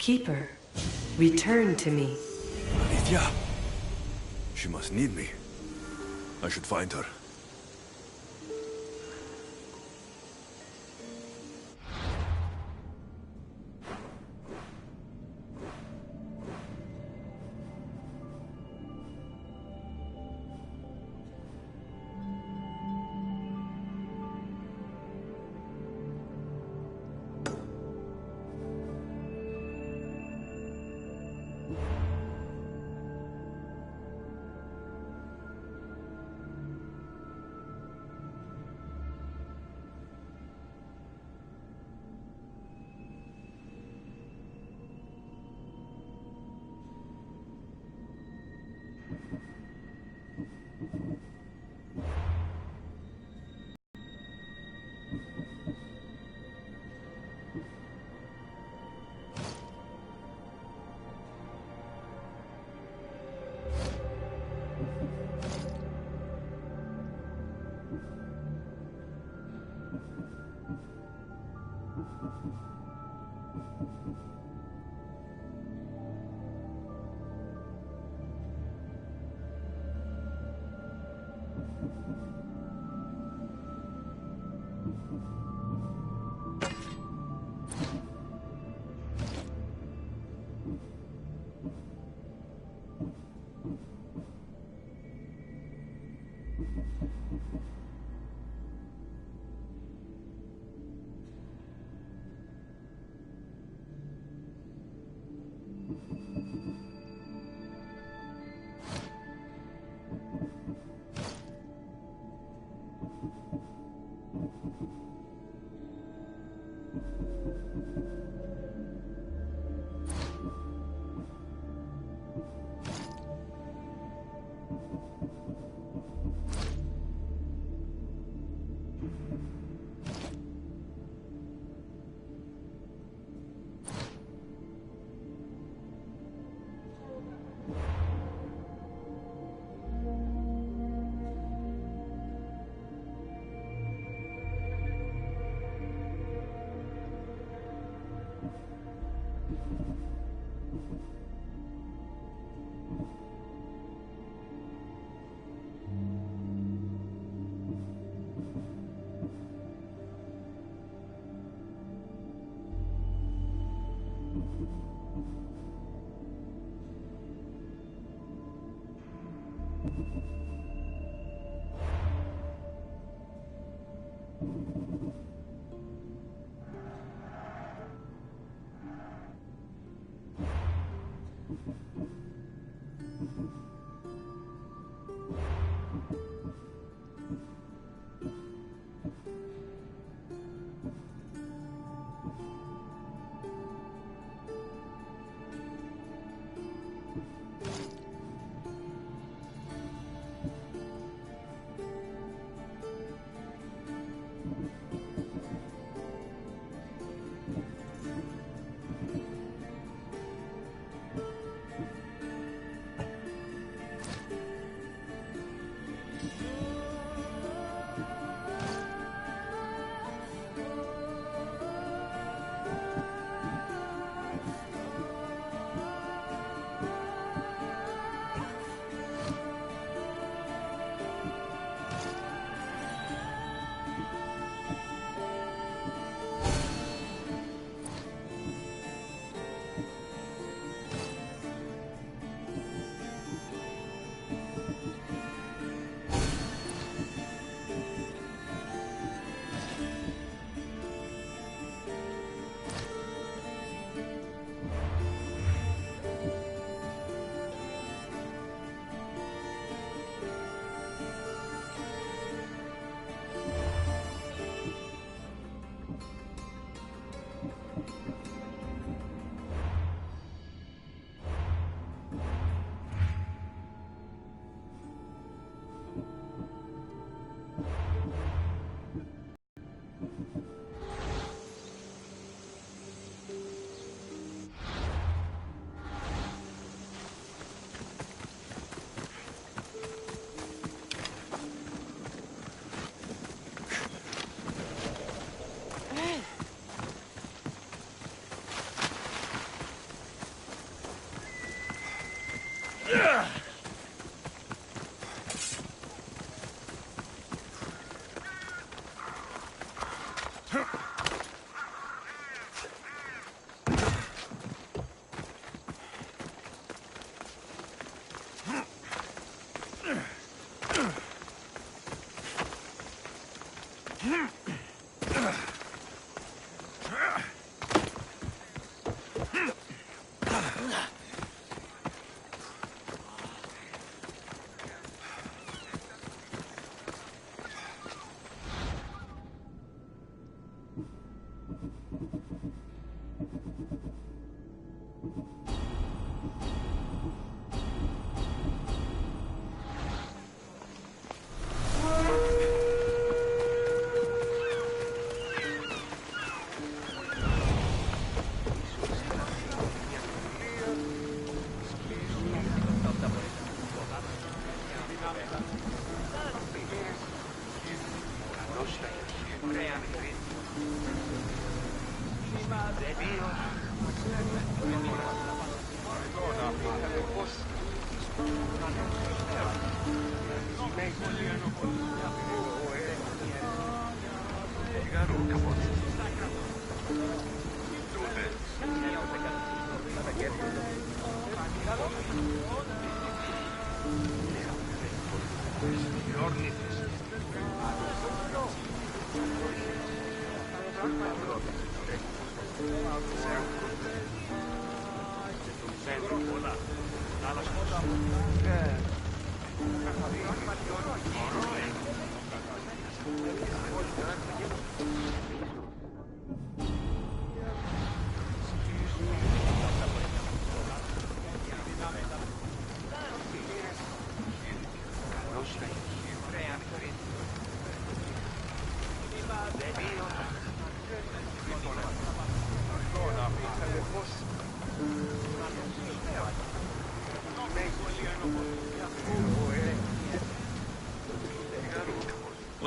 Keeper, return to me. Aditya. She must need me. I should find her.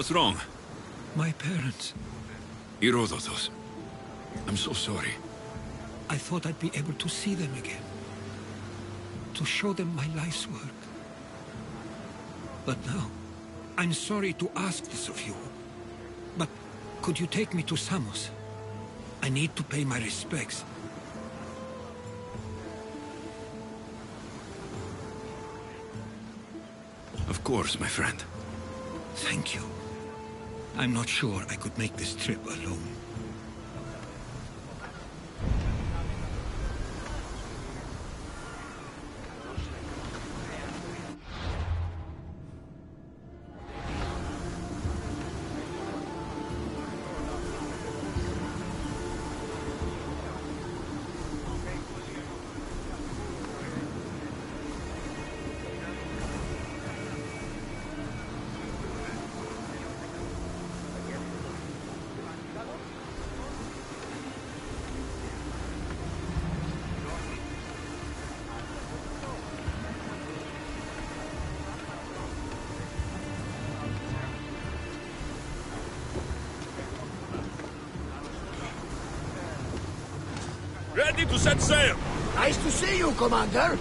What's wrong? My parents. Herodotos. I'm so sorry. I thought I'd be able to see them again. To show them my life's work. But now, I'm sorry to ask this of you. But could you take me to Samos? I need to pay my respects. Of course, my friend. Thank you. I'm not sure I could make this trip alone. Ready to set sail! Nice to see you, Commander.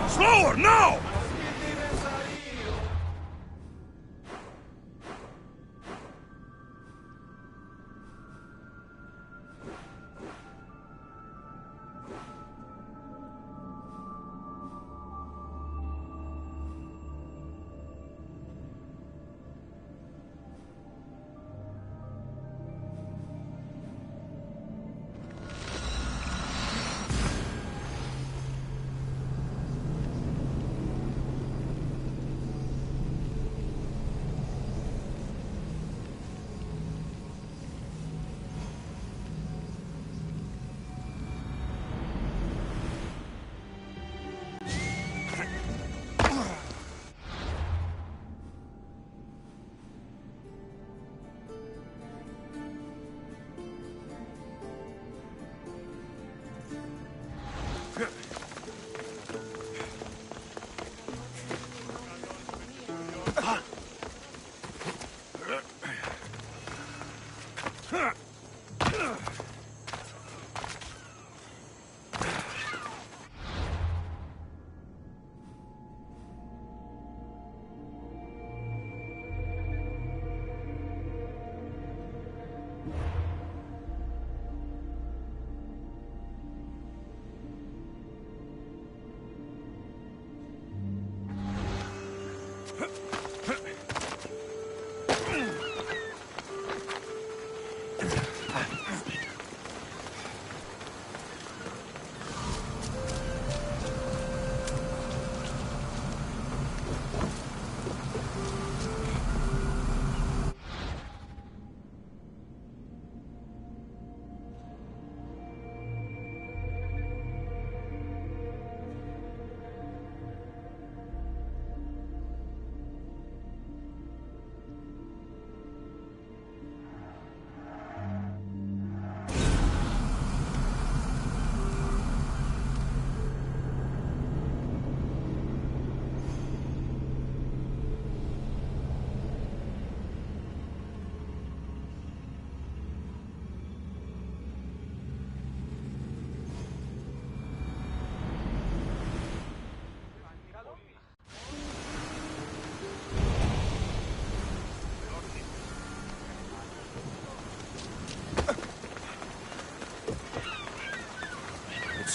Slower, now!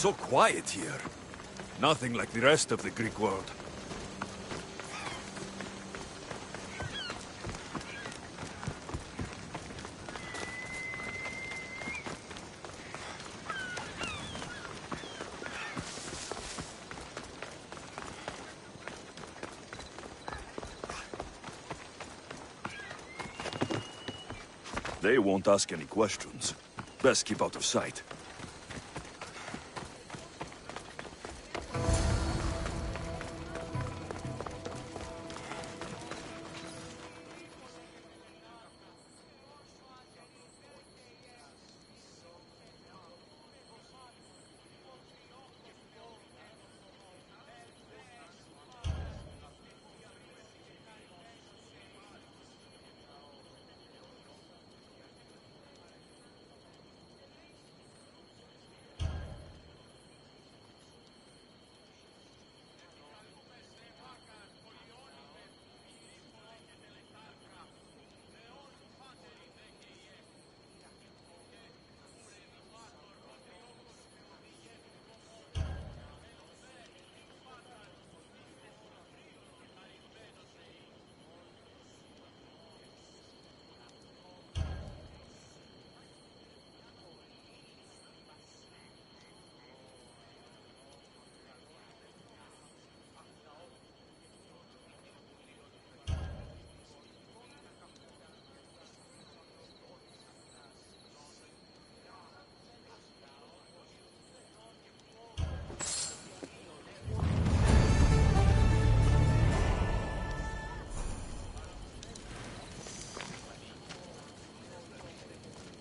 so quiet here. Nothing like the rest of the Greek world. They won't ask any questions. Best keep out of sight.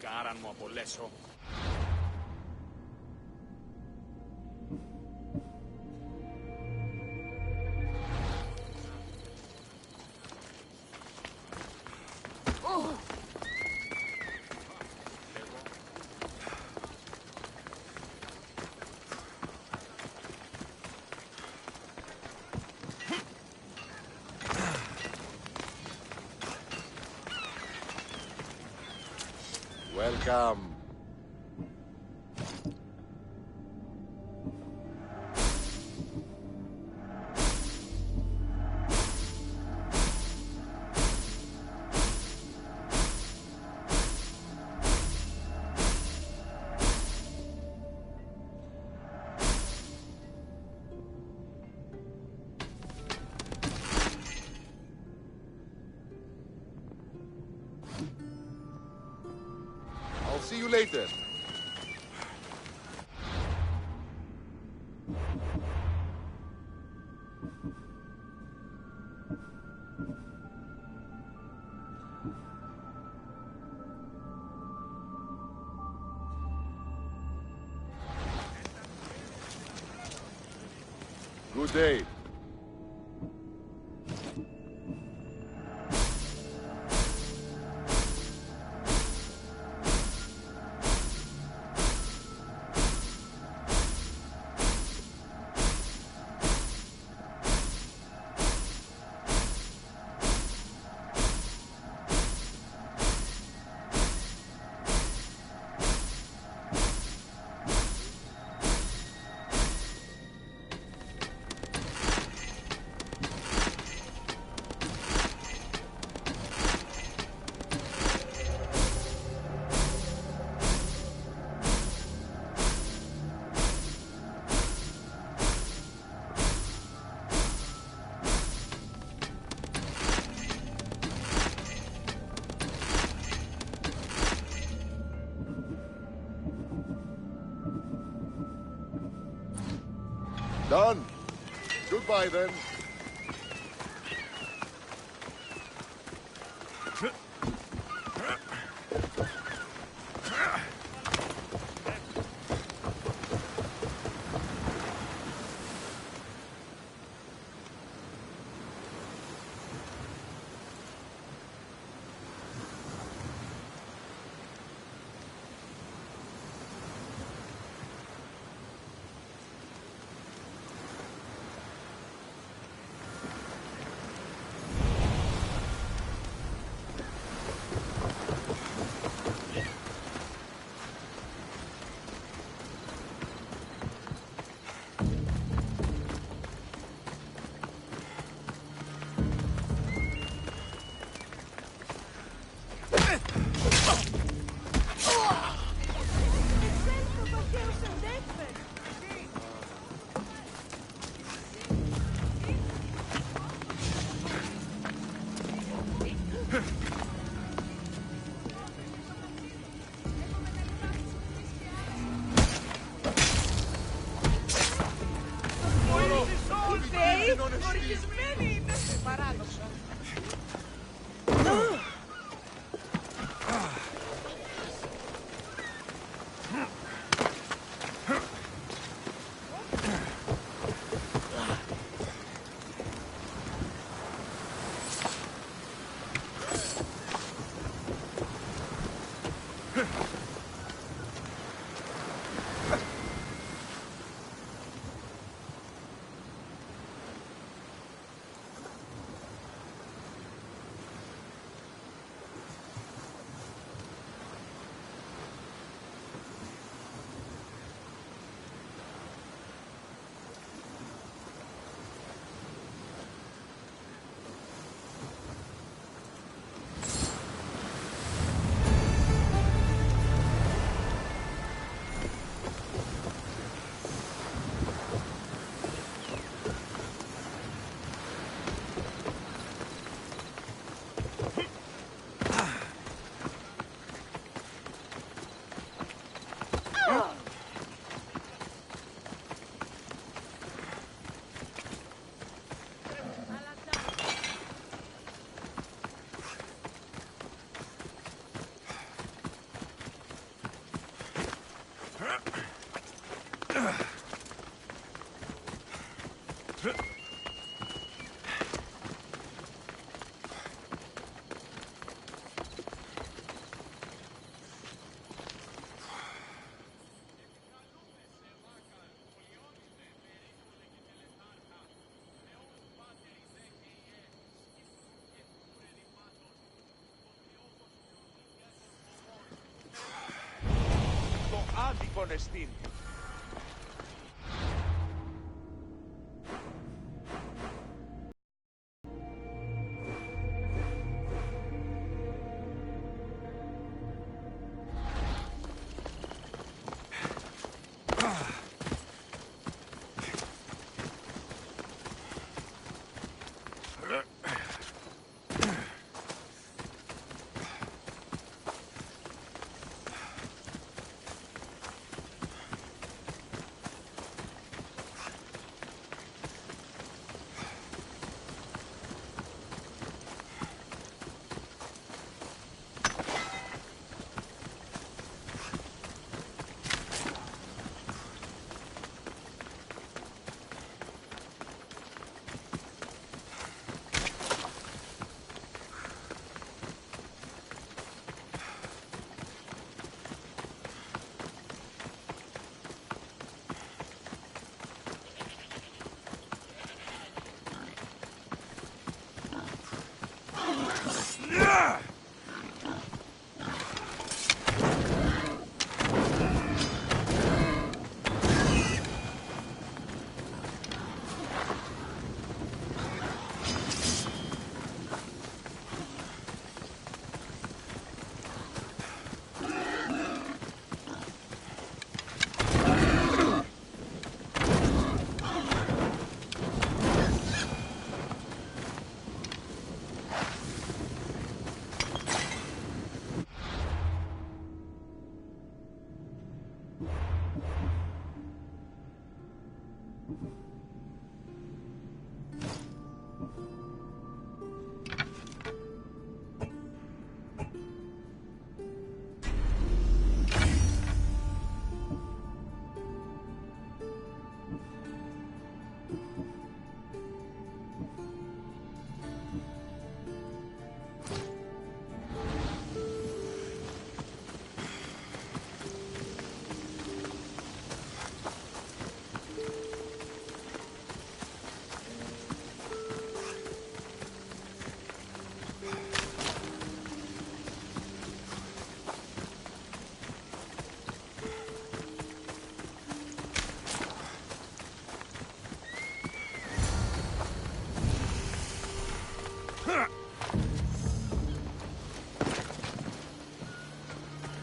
Κάραν μου απολέσω. Welcome. I'll see you later. Good day. Done. Goodbye, then. άδικον εστίν.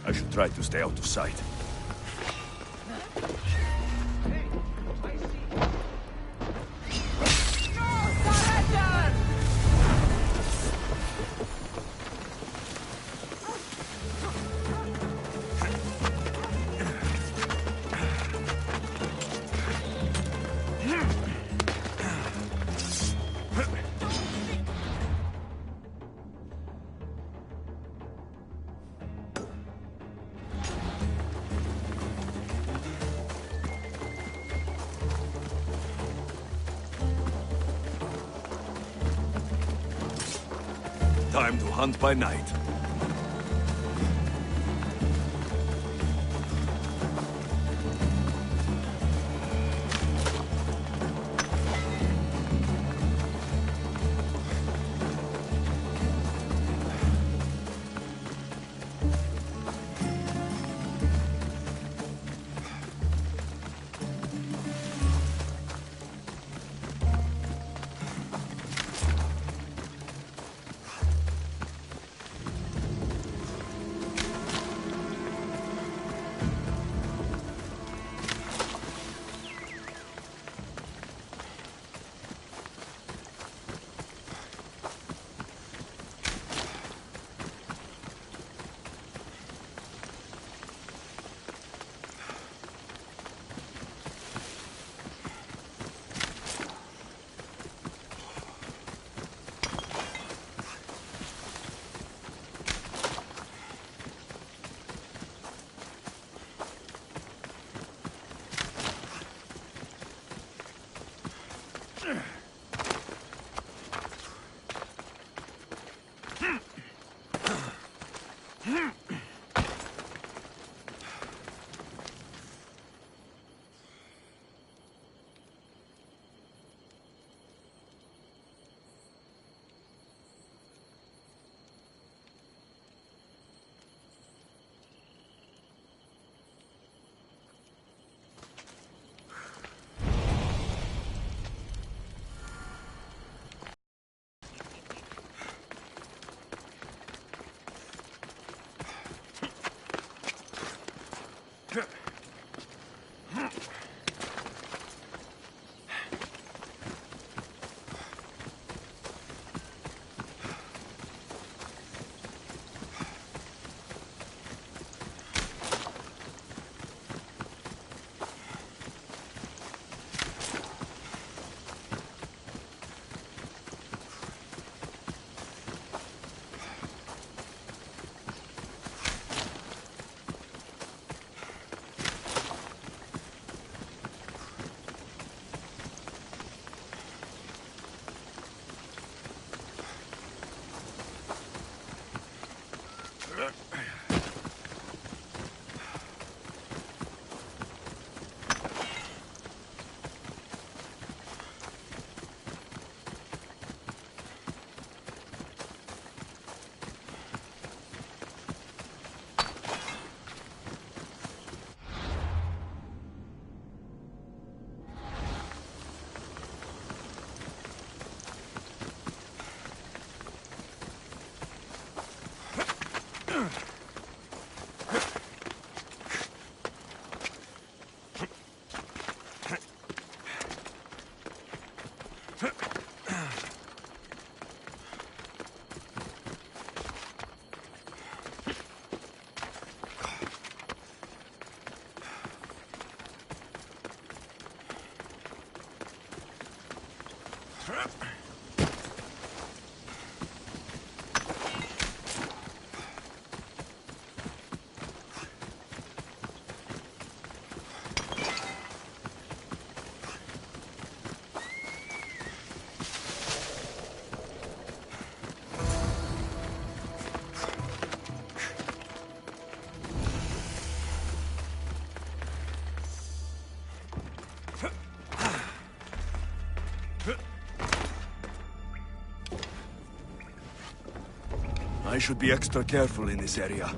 I should try to stay out of sight. Time to hunt by night. I should be extra careful in this area.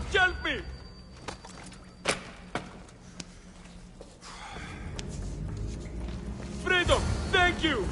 Help me! Freedom! Thank you!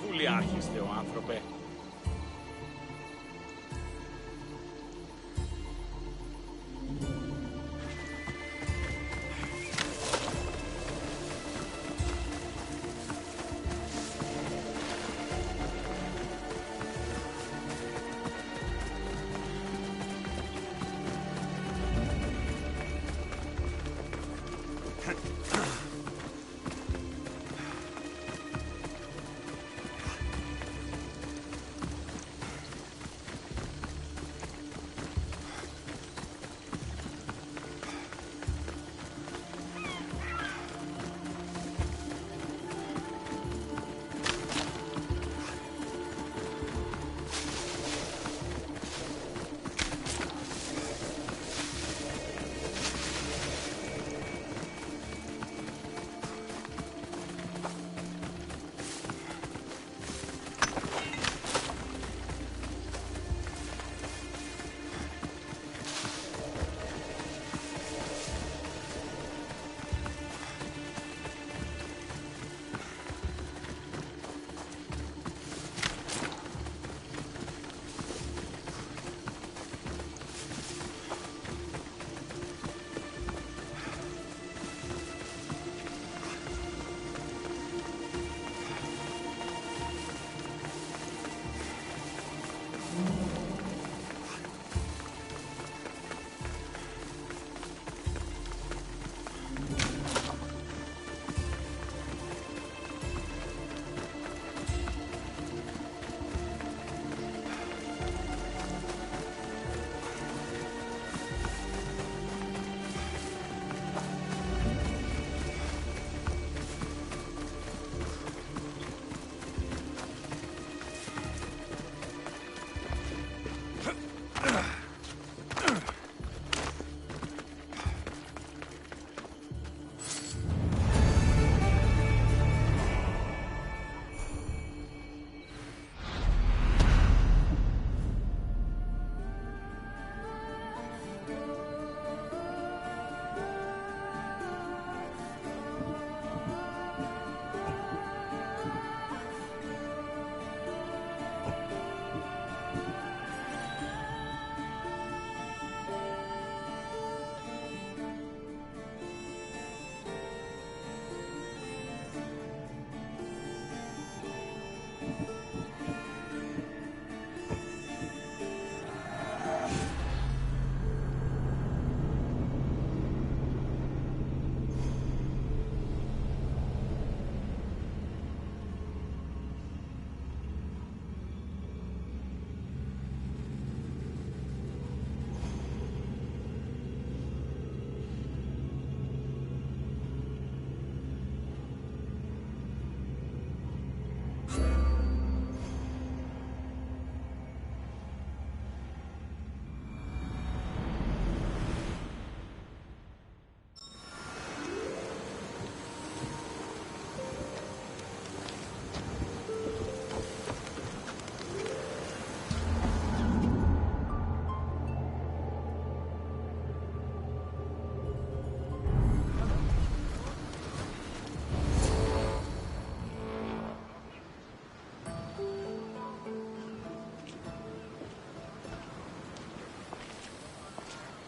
Βουλιάρχιστε ο άνθρωπε.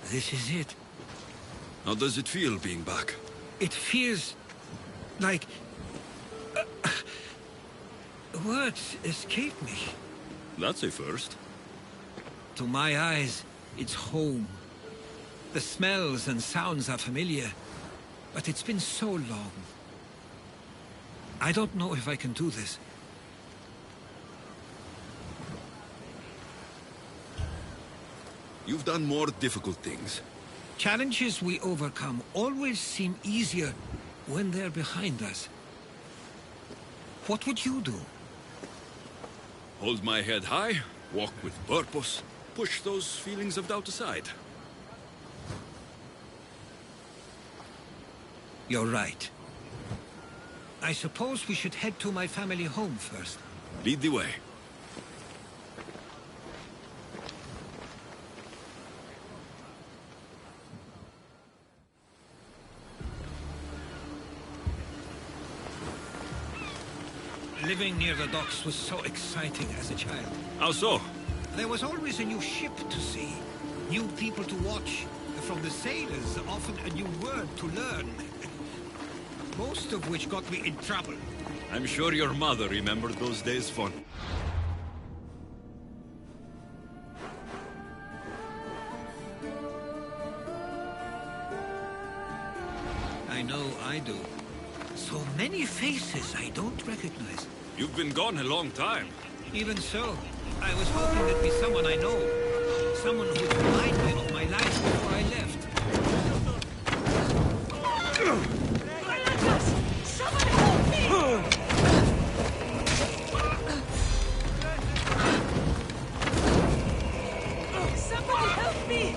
This is it. How does it feel being back? It feels like... words escape me. That's a first. To my eyes, it's home. The smells and sounds are familiar, but it's been so long. I don't know if I can do this. You've done more difficult things. Challenges we overcome always seem easier when they're behind us. What would you do? Hold my head high, walk with purpose, push those feelings of doubt aside. You're right. I suppose we should head to my family home first. Lead the way. Living near the docks was so exciting as a child. How so? There was always a new ship to see, new people to watch. From the sailors, often a new word to learn. Most of which got me in trouble. I'm sure your mother remembered those days fondly. I know I do. So many faces I don't recognize. You've been gone a long time. Even so, I was hoping there'd be someone I know. Someone who would remind me of my life before I left. Someone help me! Somebody help me!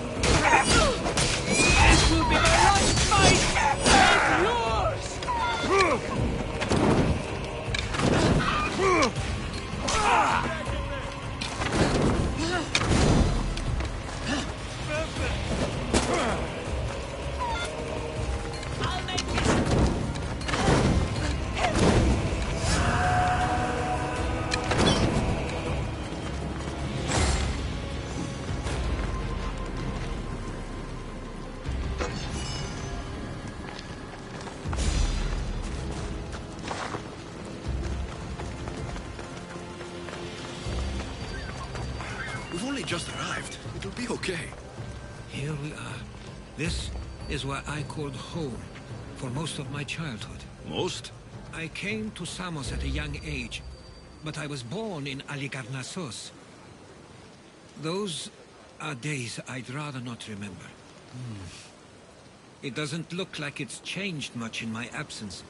This will be my last fight! And yours! I'll make it! We've only just arrived. It'll be okay. Here we are. This is where I called home for most of my childhood. Most? I came to Samos at a young age, but I was born in Aligarnassos. Those are days I'd rather not remember. It doesn't look like it's changed much in my absence.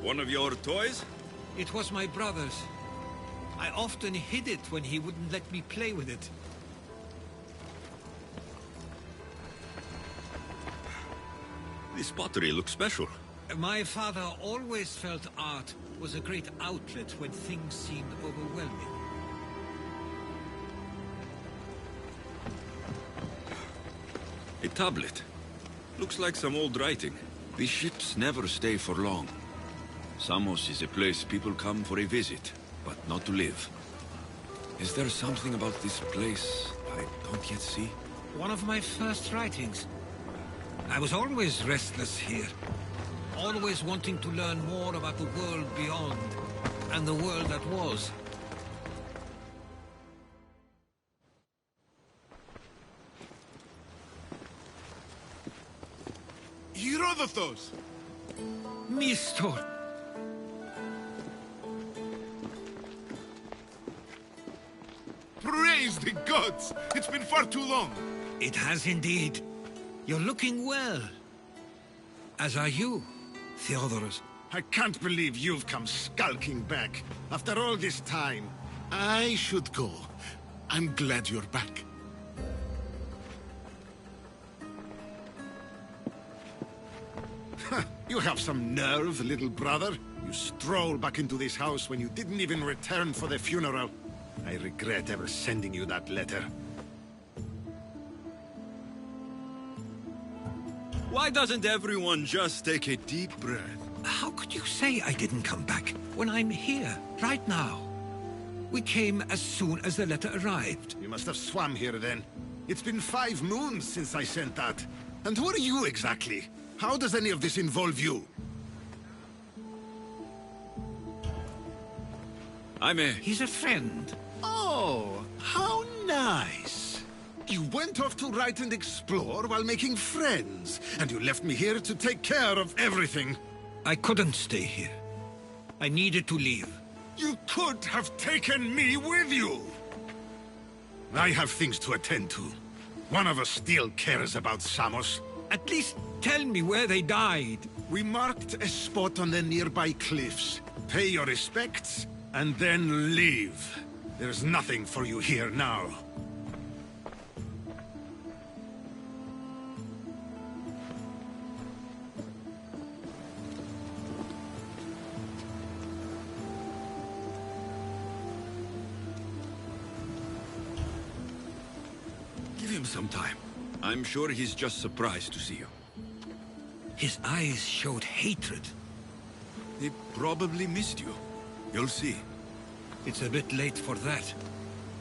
One of your toys? It was my brother's. I often hid it when he wouldn't let me play with it. This pottery looks special. My father always felt art was a great outlet when things seemed overwhelming. A tablet. Looks like some old writing. These ships never stay for long. Samos is a place people come for a visit, but not to live. Is there something about this place I don't yet see? One of my first writings. I was always restless here. Always wanting to learn more about the world beyond, and the world that was. Herodotos! Mistor! Praise the gods! It's been far too long! It has indeed. You're looking well. As are you, Theodorus. I can't believe you've come skulking back. After all this time, I should go. I'm glad you're back. You have some nerve, little brother. You stroll back into this house when you didn't even return for the funeral. I regret ever sending you that letter. Why doesn't everyone just take a deep breath? How could you say I didn't come back when I'm here, right now? We came as soon as the letter arrived. You must have swam here then. It's been 5 moons since I sent that. And who are you exactly? How does any of this involve you? He's a friend. Oh, how nice. You went off to write and explore while making friends, and you left me here to take care of everything. I couldn't stay here. I needed to leave. You could have taken me with you! I have things to attend to. One of us still cares about Samos. At least tell me where they died. We marked a spot on the nearby cliffs. Pay your respects, and then leave. There's nothing for you here now. Give him some time. I'm sure he's just surprised to see you. His eyes showed hatred. He probably missed you. You'll see. It's a bit late for that.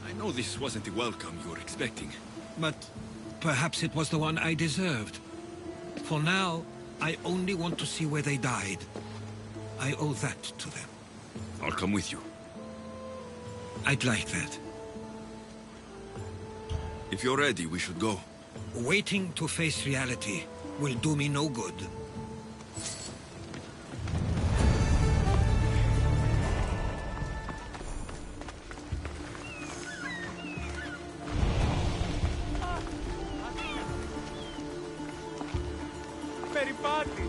I know this wasn't the welcome you were expecting. But perhaps it was the one I deserved. For now, I only want to see where they died. I owe that to them. I'll come with you. I'd like that. If you're ready, we should go. Waiting to face reality will do me no good. Περιπάτη!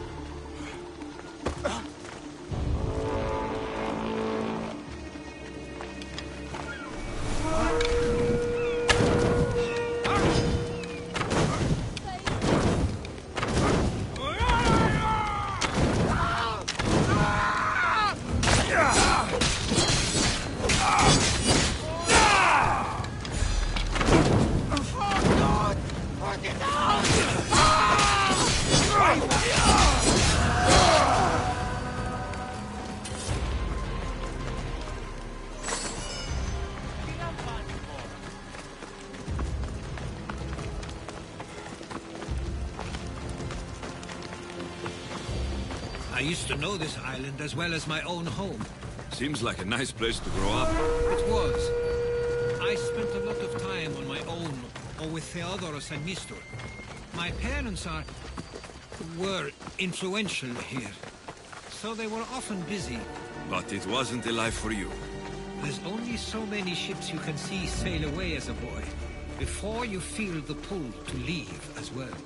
I used to know this island as well as my own home. Seems like a nice place to grow up. It was. I spent a lot of time on my own, or with Theodorus and Mistor. My parents were influential here, so they were often busy. But it wasn't a life for you. There's only so many ships you can see sail away as a boy, before you feel the pull to leave as well.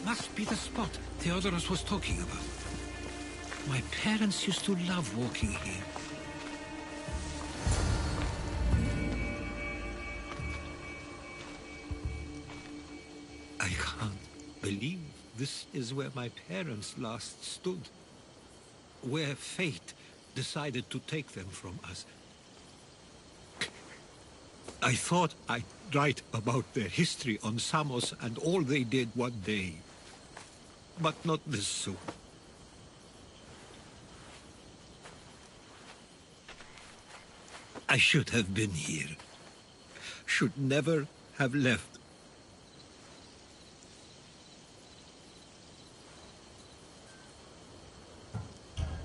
must be the spot Theodorus was talking about. My parents used to love walking here. I can't believe this is where my parents last stood. Where fate decided to take them from us. I thought I'd write about their history on Samos and all they did one day. But not this soon. I should have been here. Should never have left.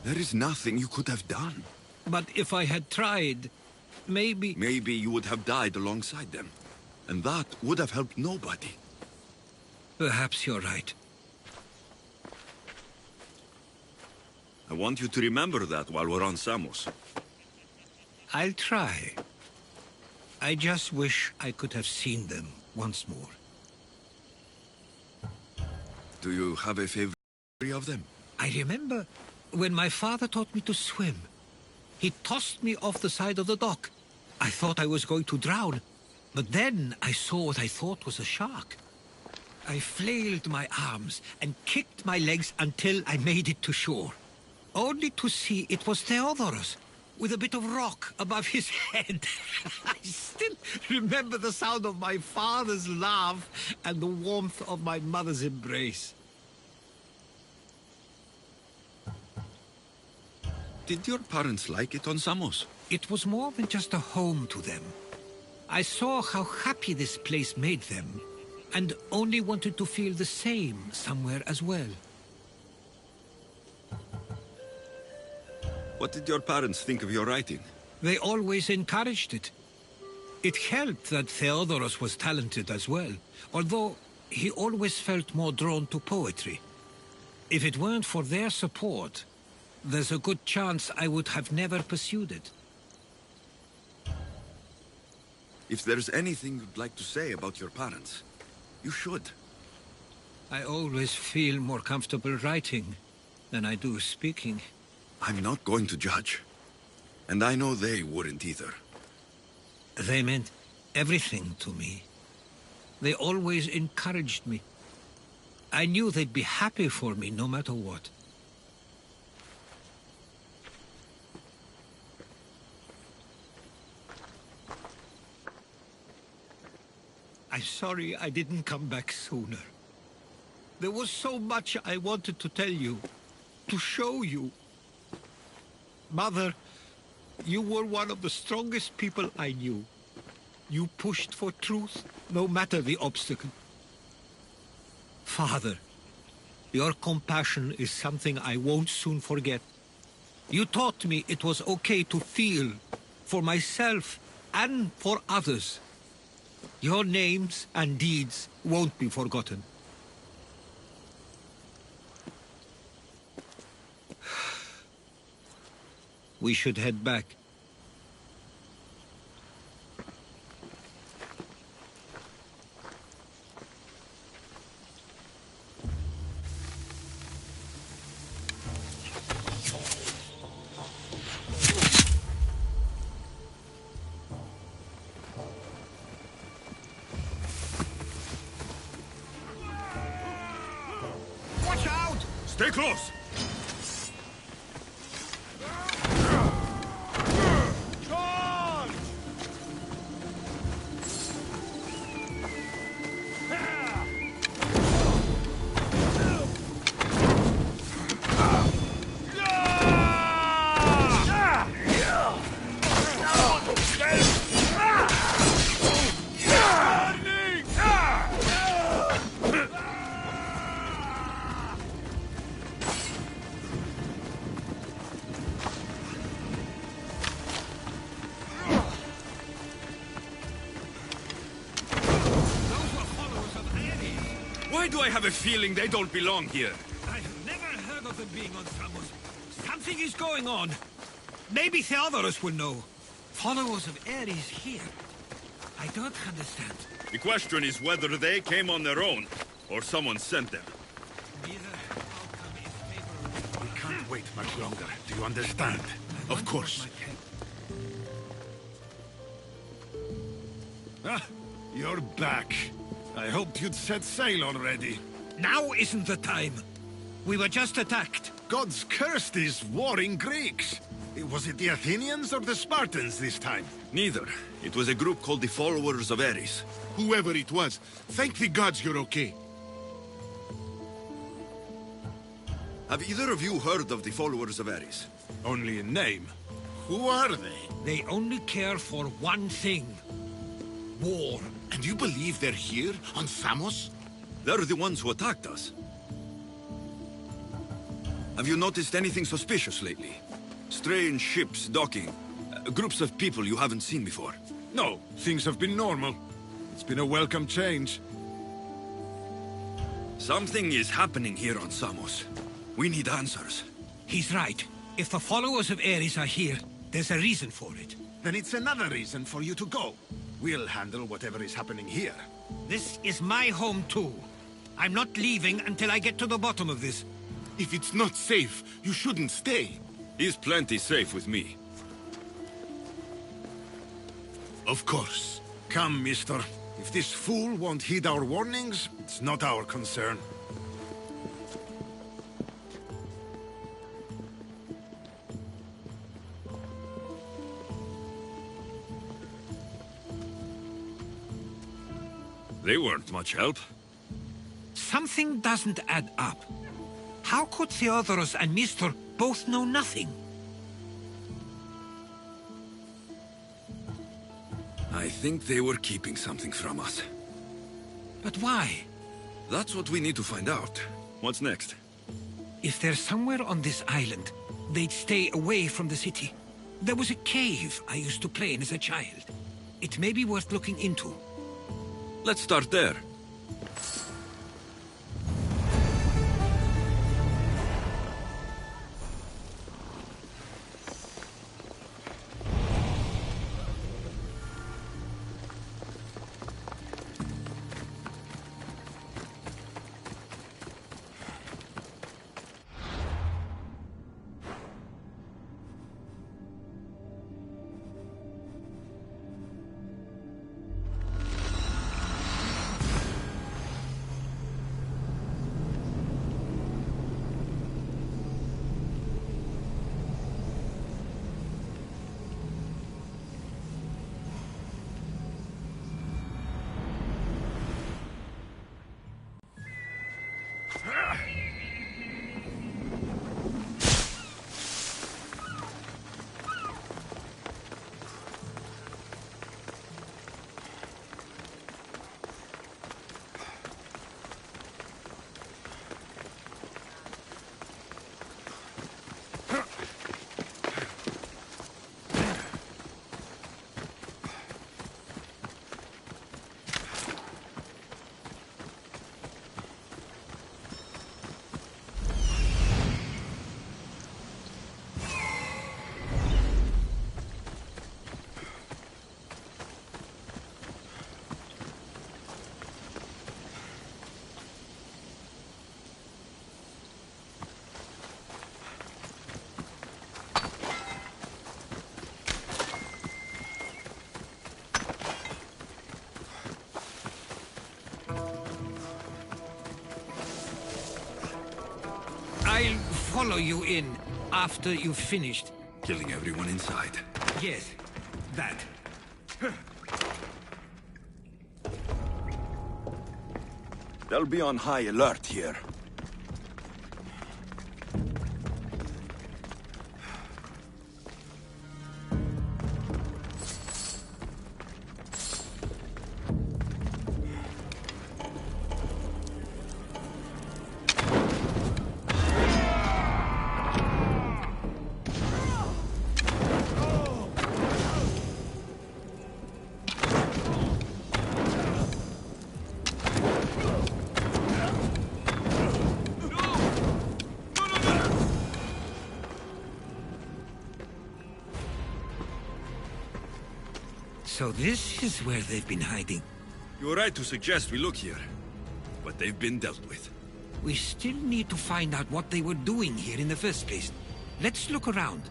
There is nothing you could have done. But if I had tried, maybe... Maybe you would have died alongside them. And that would have helped nobody. Perhaps you're right. I want you to remember that while we're on Samos. I'll try. I just wish I could have seen them once more. Do you have a favorite memory of them? I remember when my father taught me to swim. He tossed me off the side of the dock. I thought I was going to drown, but then I saw what I thought was a shark. I flailed my arms and kicked my legs until I made it to shore, only to see it was Theodorus, with a bit of rock above his head. I still remember the sound of my father's laugh and the warmth of my mother's embrace. Did your parents like it on Samos? It was more than just a home to them. I saw how happy this place made them, and only wanted to feel the same somewhere as well. What did your parents think of your writing? They always encouraged it. It helped that Theodorus was talented as well, although he always felt more drawn to poetry. If it weren't for their support, there's a good chance I would have never pursued it. If there's anything you'd like to say about your parents, you should. I always feel more comfortable writing than I do speaking. I'm not going to judge. And I know they wouldn't either. They meant everything to me. They always encouraged me. I knew they'd be happy for me no matter what. I'm sorry I didn't come back sooner. There was so much I wanted to tell you, to show you. Mother, you were one of the strongest people I knew. You pushed for truth, no matter the obstacle. Father, your compassion is something I won't soon forget. You taught me it was okay to feel, for myself and for others. Your names and deeds won't be forgotten. We should head back. Watch out! Stay close! Why do I have a feeling they don't belong here? I've never heard of them being on Samos. Something is going on. Maybe Theodorus will know. Followers of Ares here. I don't understand. The question is whether they came on their own, or someone sent them. We can't wait much longer. Do you understand? Of course. Ah, you're back. I hoped you'd set sail already. Now isn't the time. We were just attacked. God's cursed these warring Greeks. Was it the Athenians or the Spartans this time? Neither. It was a group called the Followers of Ares. Whoever it was, thank the gods you're okay. Have either of you heard of the Followers of Ares? Only in name. Who are they? They only care for one thing. War. And you believe they're here, on Samos? They're the ones who attacked us. Have you noticed anything suspicious lately? Strange ships docking, groups of people you haven't seen before. No, things have been normal. It's been a welcome change. Something is happening here on Samos. We need answers. He's right. If the followers of Ares are here, there's a reason for it. Then it's another reason for you to go. We'll handle whatever is happening here. This is my home too. I'm not leaving until I get to the bottom of this. If it's not safe, you shouldn't stay. He's plenty safe with me. Of course. Come, mister. If this fool won't heed our warnings, it's not our concern. They weren't much help. Something doesn't add up. How could Theodoros and Mistor both know nothing? I think they were keeping something from us. But why? That's what we need to find out. What's next? If they're somewhere on this island, they'd stay away from the city. There was a cave I used to play in as a child. It may be worth looking into. Let's start there. I'll follow you in after you've finished. Killing everyone inside. Yes, that. They'll be on high alert here. So this is where they've been hiding. You were right to suggest we look here. But they've been dealt with. We still need to find out what they were doing here in the first place. Let's look around.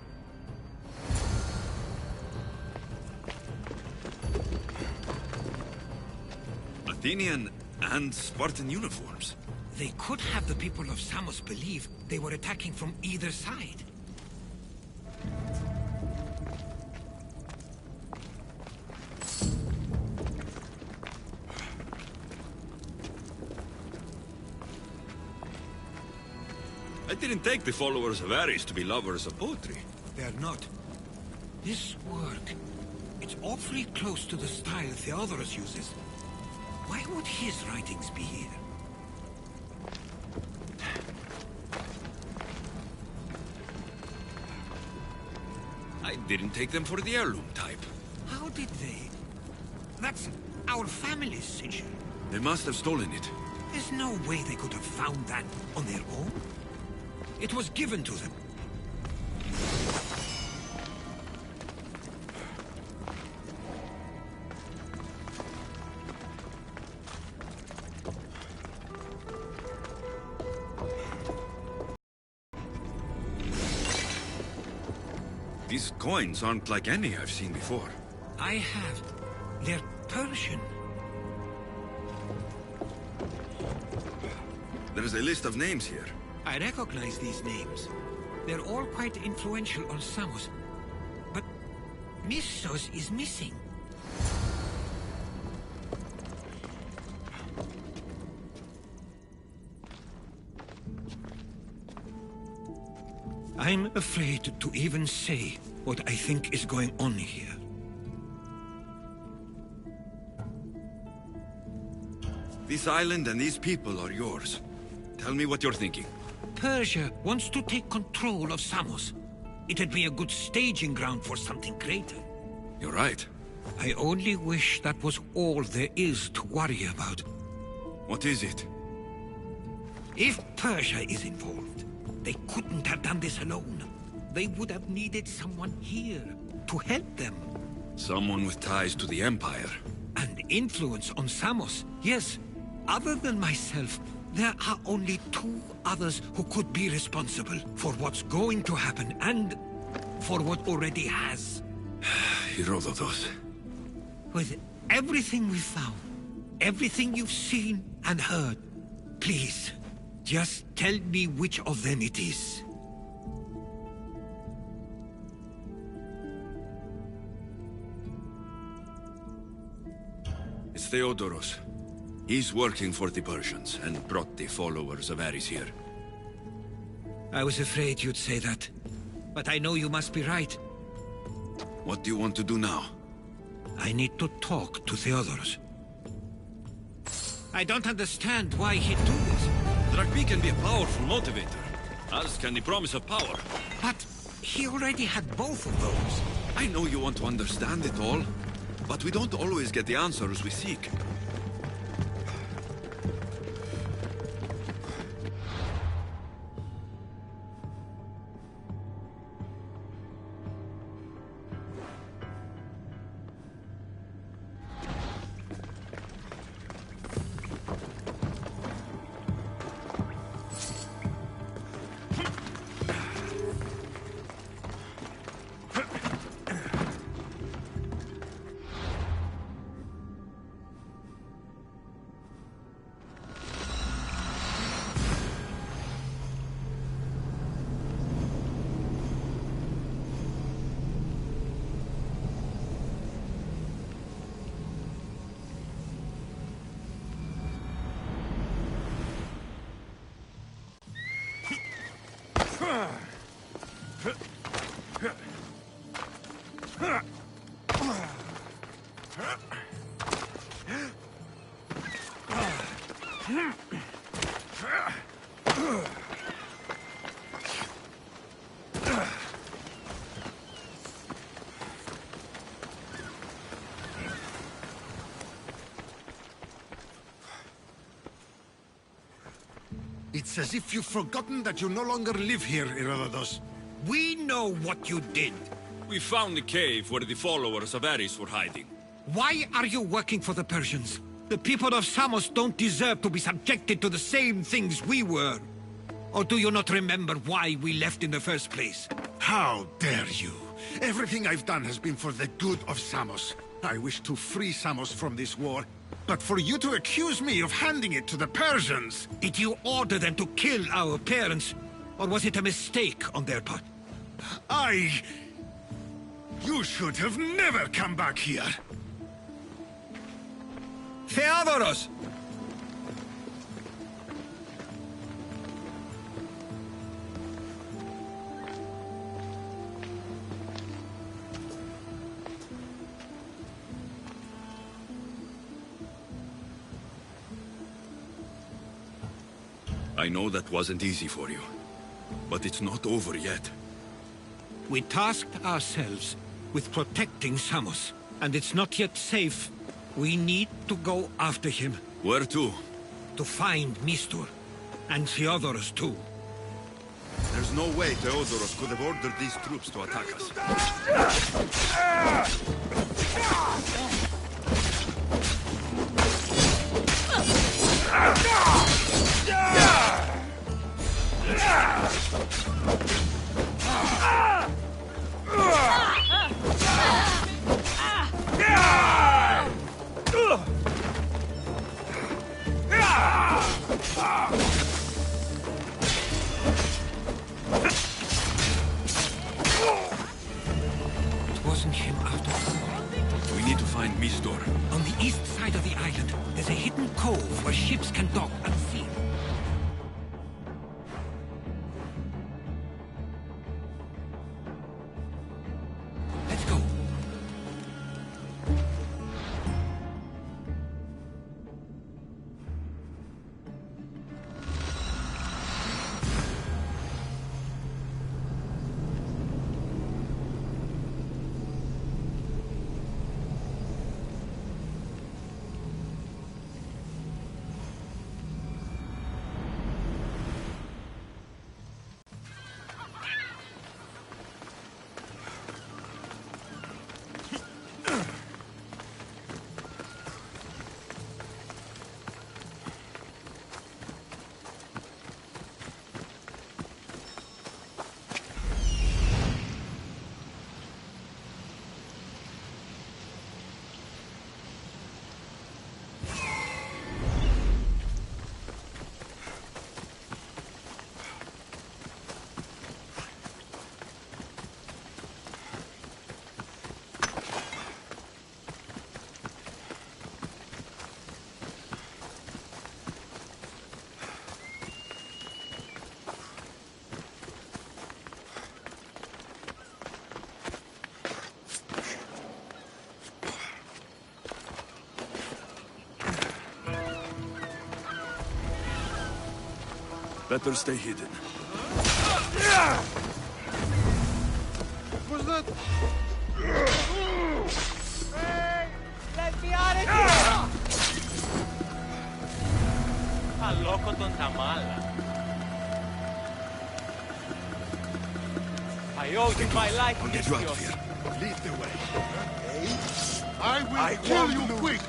Athenian and Spartan uniforms. They could have the people of Samos believe they were attacking from either side. I didn't take the followers of Ares to be lovers of poetry. They're not. This work, it's awfully close to the style Theodorus uses. Why would his writings be here? I didn't take them for the heirloom type. How did they? That's our family's sigil. They must have stolen it. There's no way they could have found that on their own. It was given to them. These coins aren't like any I've seen before. I have. They're Persian. There's a list of names here. I recognize these names. They're all quite influential on Samos. But Missos is missing. I'm afraid to even say what I think is going on here. This island and these people are yours. Tell me what you're thinking. Persia wants to take control of Samos. It'd be a good staging ground for something greater. You're right. I only wish that was all there is to worry about. What is it? If Persia is involved, they couldn't have done this alone. They would have needed someone here to help them. Someone with ties to the Empire. And influence on Samos, yes. Other than myself, there are only two others who could be responsible for what's going to happen and for what already has. Herodotus. With everything we found, everything you've seen and heard, please, just tell me which of them it is. It's Theodorus. He's working for the Persians and brought the followers of Ares here. I was afraid you'd say that. But I know you must be right. What do you want to do now? I need to talk to Theodorus. I don't understand why he'd do this. Dragby can be a powerful motivator, as can the promise of power. But he already had both of those. I know you want to understand it all, but we don't always get the answers we seek. It's as if you've forgotten that you no longer live here, Herodotus. We know what you did. We found the cave where the followers of Ares were hiding. Why are you working for the Persians? The people of Samos don't deserve to be subjected to the same things we were. Or do you not remember why we left in the first place? How dare you? Everything I've done has been for the good of Samos. I wish to free Samos from this war. But for you to accuse me of handing it to the Persians... Did you order them to kill our parents? Or was it a mistake on their part? You should have never come back here. Theodoros! I know that wasn't easy for you, but it's not over yet. We tasked ourselves with protecting Samos, and it's not yet safe. We need to go after him. Where to? To find Mistur, and Theodoros too. There's no way Theodoros could have ordered these troops to attack us. It wasn't him after all. We need to find Mistur. On the east side of the island, there's a hidden cove where ships can dock unseen. Let's go. Better stay hidden. What's that? Hey, let me out of here! Αλόκο τον τα μάλα. I owe you my life. I'll get you out of here. Lead the way. I will kill you quick.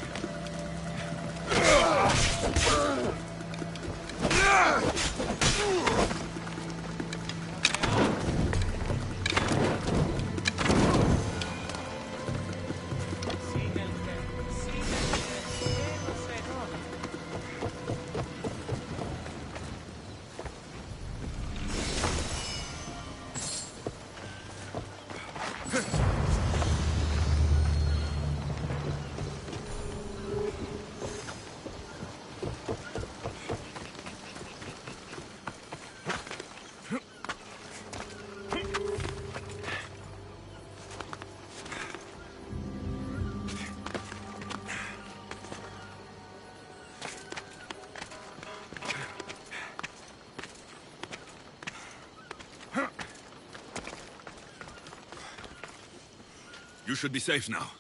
You should be safe now.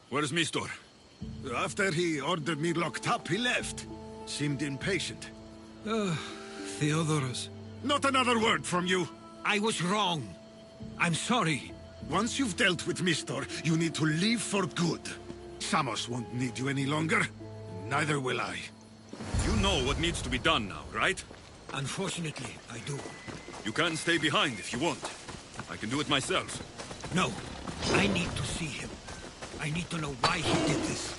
Where's Mistur? After he ordered me locked up, he left. Seemed impatient. Theodoros. Not another word from you. I was wrong. I'm sorry. Once you've dealt with Mistor, you need to leave for good. Samos won't need you any longer. Neither will I. You know what needs to be done now, right? Unfortunately, I do. You can stay behind if you want. I can do it myself. No, I need to see him. I need to know why he did this.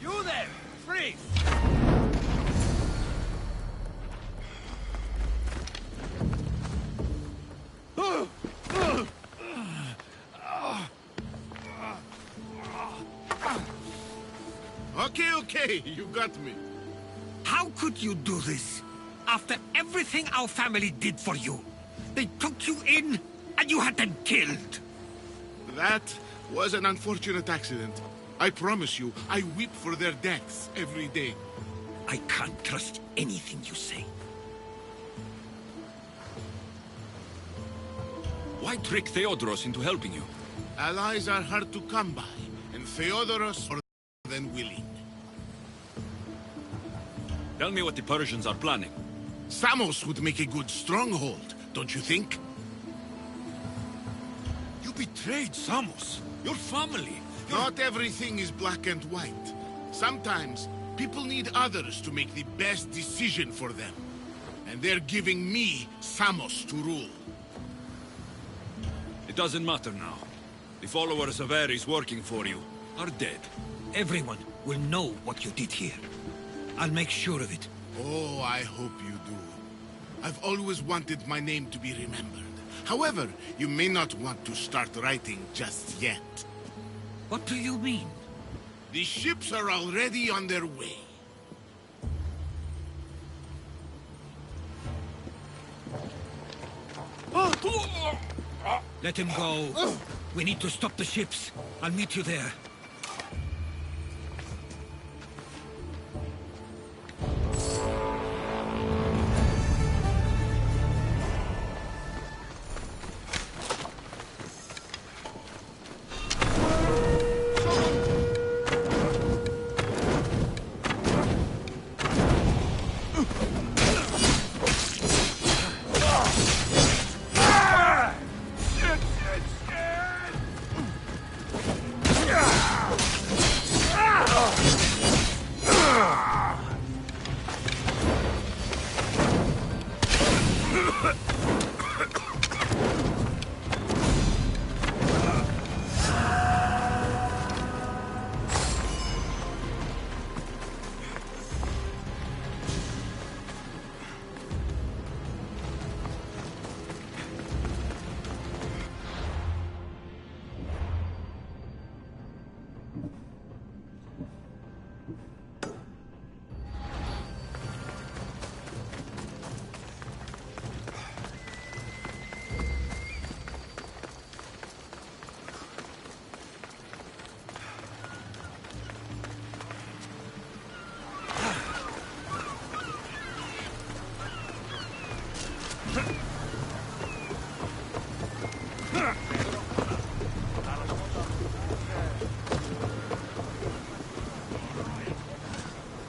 You there! Freeze! Okay, you got me. How could you do this? After everything our family did for you. They took you in, and you had them killed. That was an unfortunate accident. I promise you, I weep for their deaths every day. I can't trust anything you say. Why trick Theodoros into helping you? Allies are hard to come by, and Theodoros more than willing. Tell me what the Persians are planning. Samos would make a good stronghold, don't you think? You betrayed Samos, your family. Not everything is black and white. Sometimes, people need others to make the best decision for them. And they're giving me Samos to rule. It doesn't matter now. The followers of Ares working for you are dead. Everyone will know what you did here. I'll make sure of it. Oh, I hope you do. I've always wanted my name to be remembered. However, you may not want to start writing just yet. What do you mean? The ships are already on their way. Let him go. We need to stop the ships. I'll meet you there.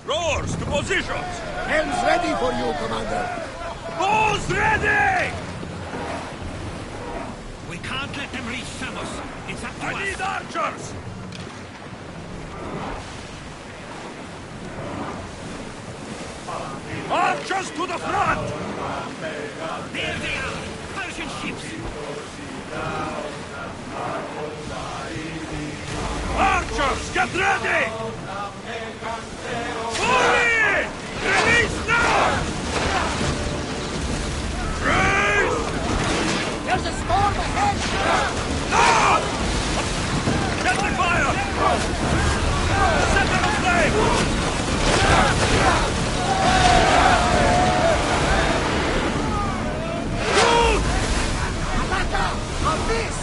Rowers, to positions! Helm's ready for you, Commander. Bows ready! We can't let them reach Samos. It's up to us. I need archers! Archers to the front! There they are! Persian ships! Archers, get ready! Fully! Release now! Raise! There's a storm ahead! Now! Get the fire! Set them aflame! Alaka! On this!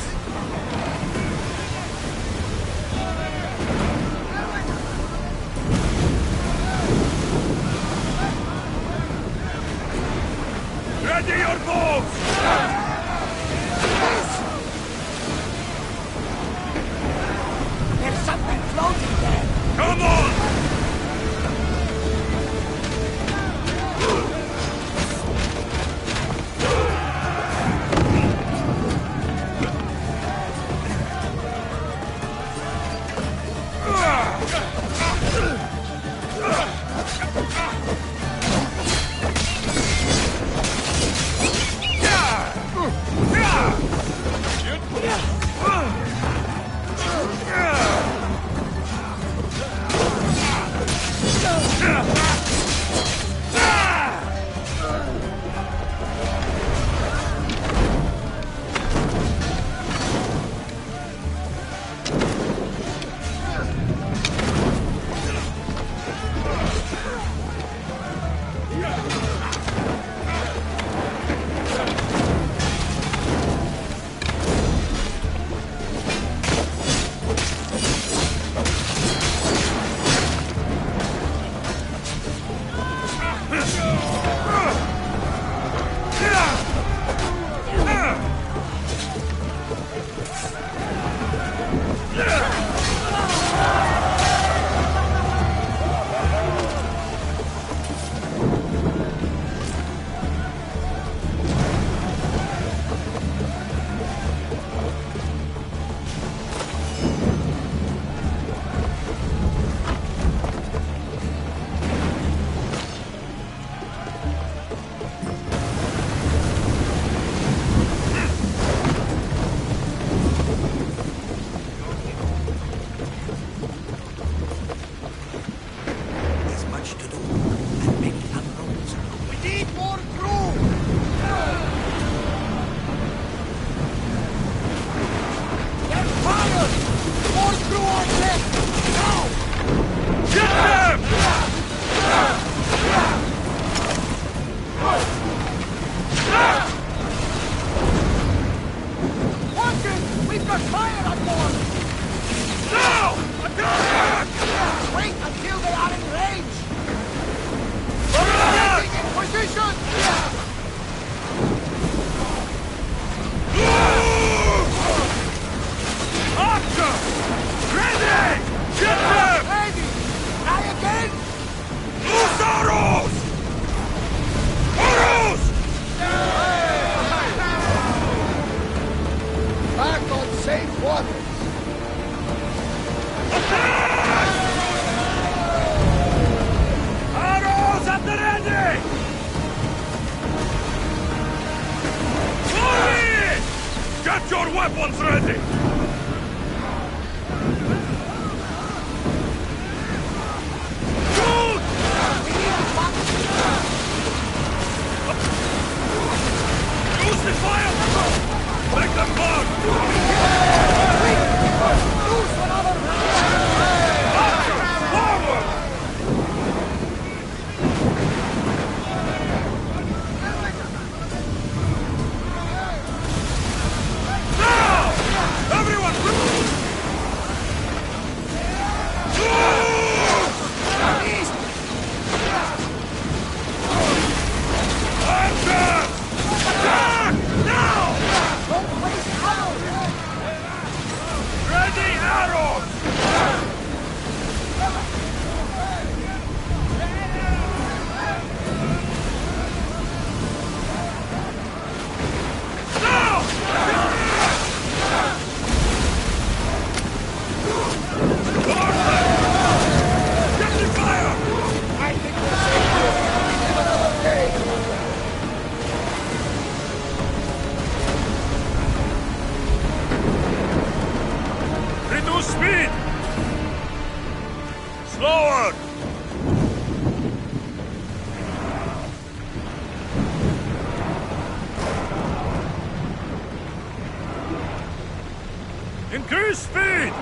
Increase speed!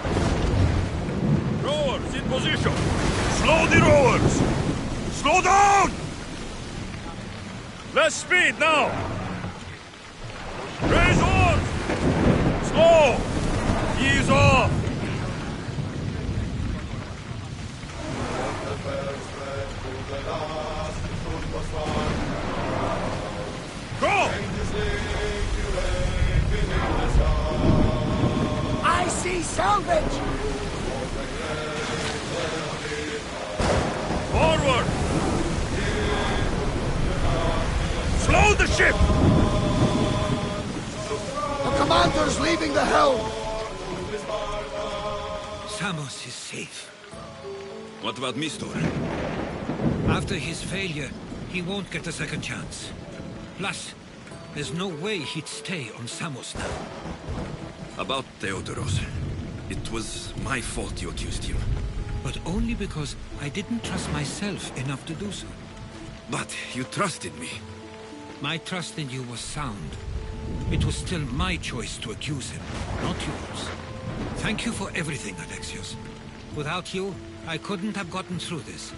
Rowers in position! Slow the rowers! Slow down! Less speed now! Raise oars! Slow! Ease off! Go! I see salvage! Forward! Slow the ship! The commander's leaving the helm! Samos is safe. What about Mistor? After his failure, he won't get a second chance. Plus, there's no way he'd stay on Samos now. About Theodoros. It was my fault you accused him. But only because I didn't trust myself enough to do so. But you trusted me. My trust in you was sound. It was still my choice to accuse him, not yours. Thank you for everything, Alexios. Without you, I couldn't have gotten through this.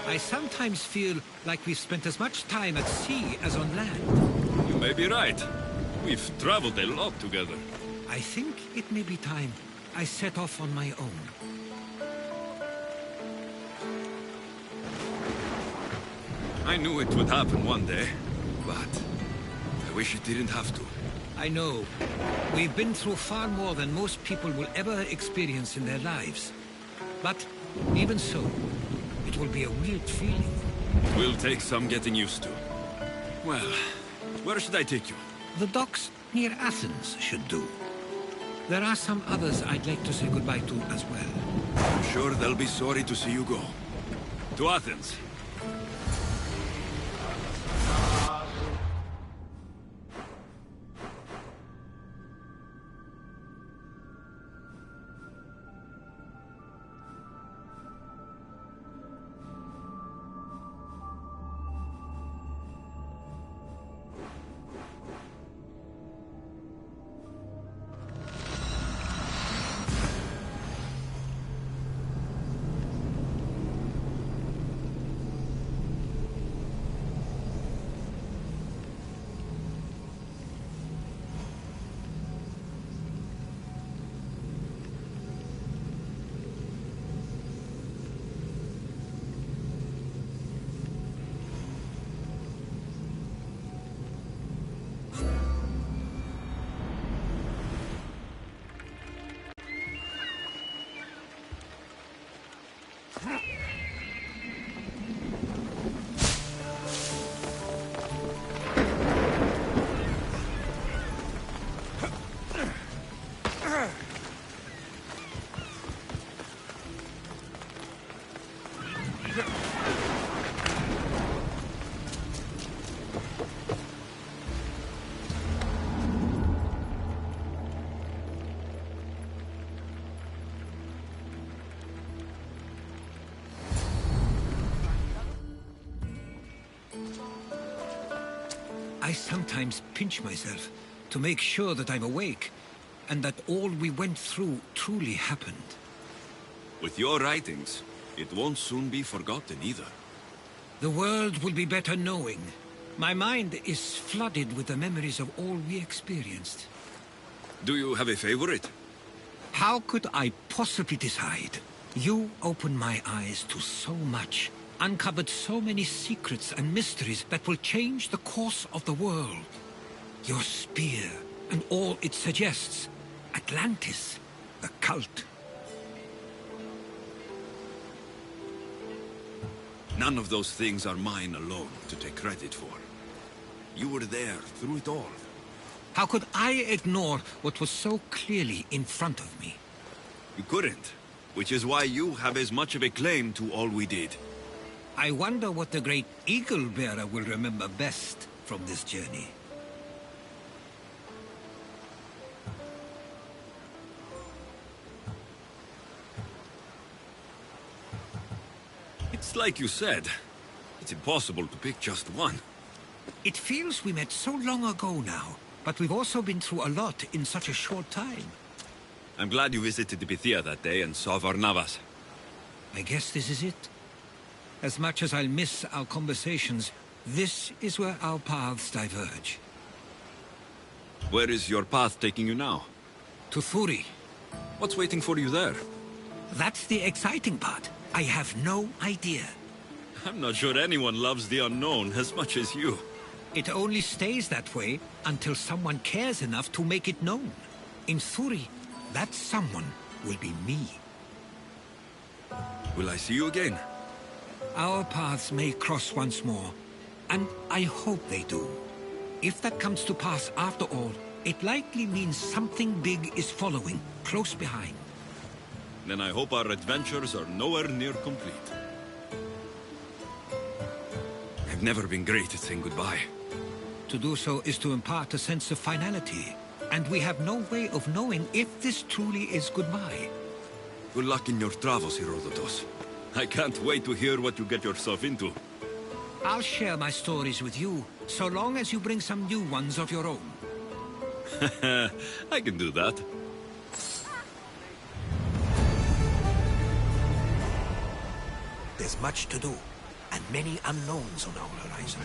I sometimes feel like we've spent as much time at sea as on land. You may be right. We've traveled a lot together. I think it may be time I set off on my own. I knew it would happen one day, but I wish it didn't have to. I know. We've been through far more than most people will ever experience in their lives. But even so, it will be a weird feeling. It will take some getting used to. Well, where should I take you? The docks near Athens should do. There are some others I'd like to say goodbye to as well. I'm sure they'll be sorry to see you go. To Athens. I sometimes pinch myself to make sure that I'm awake, and that all we went through truly happened. With your writings, it won't soon be forgotten either. The world will be better knowing. My mind is flooded with the memories of all we experienced. Do you have a favorite? How could I possibly decide? You opened my eyes to so much, uncovered so many secrets and mysteries that will change the course of the world. Your spear and all it suggests. Atlantis, the cult. None of those things are mine alone to take credit for. You were there through it all. How could I ignore what was so clearly in front of me? You couldn't, which is why you have as much of a claim to all we did. I wonder what the great Eagle Bearer will remember best from this journey. It's like you said. It's impossible to pick just one. It feels we met so long ago now, but we've also been through a lot in such a short time. I'm glad you visited the Bithia that day and saw Varnavas. I guess this is it. As much as I'll miss our conversations, this is where our paths diverge. Where is your path taking you now? To Thuri. What's waiting for you there? That's the exciting part. I have no idea. I'm not sure anyone loves the unknown as much as you. It only stays that way until someone cares enough to make it known. In Thuri, that someone will be me. Will I see you again? Our paths may cross once more, and I hope they do. If that comes to pass after all, it likely means something big is following, close behind. Then I hope our adventures are nowhere near complete. I've never been great at saying goodbye. To do so is to impart a sense of finality, and we have no way of knowing if this truly is goodbye. Good luck in your travels, Herodotus. I can't wait to hear what you get yourself into. I'll share my stories with you, so long as you bring some new ones of your own. I can do that. There's much to do, and many unknowns on our horizon.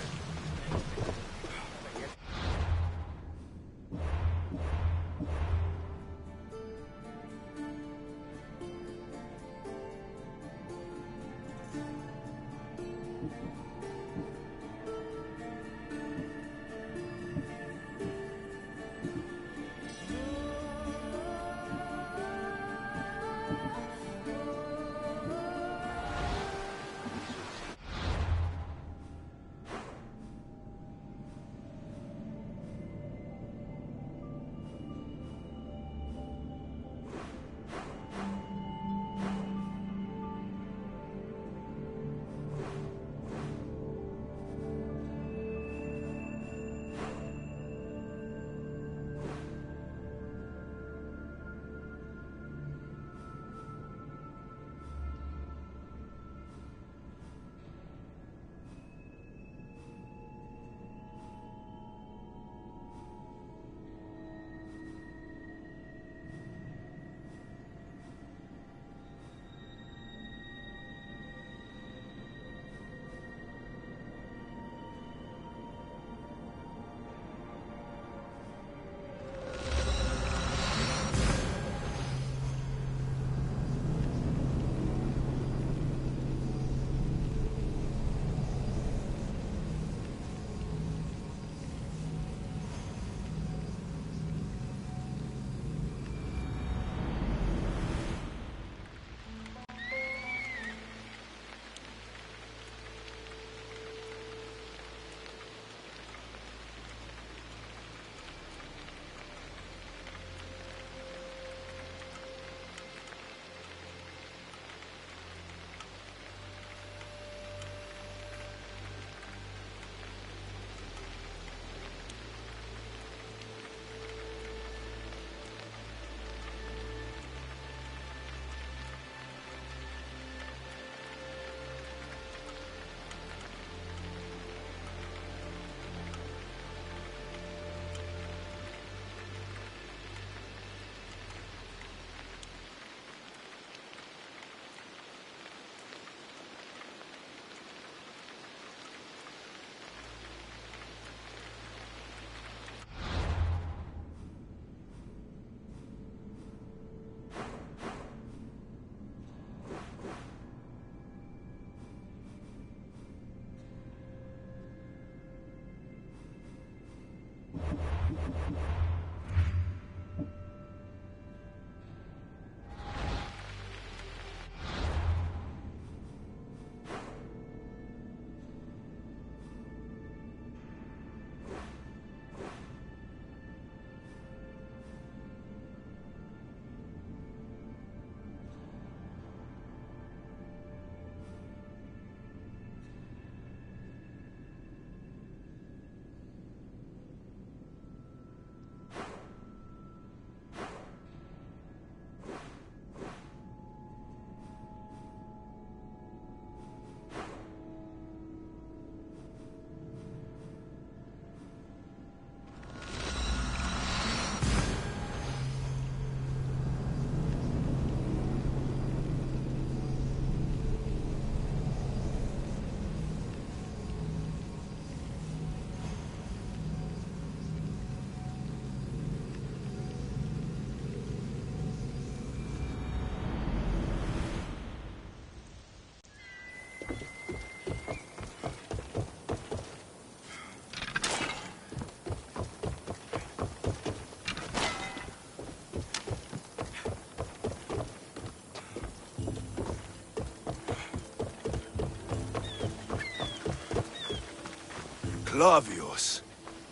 Clavios,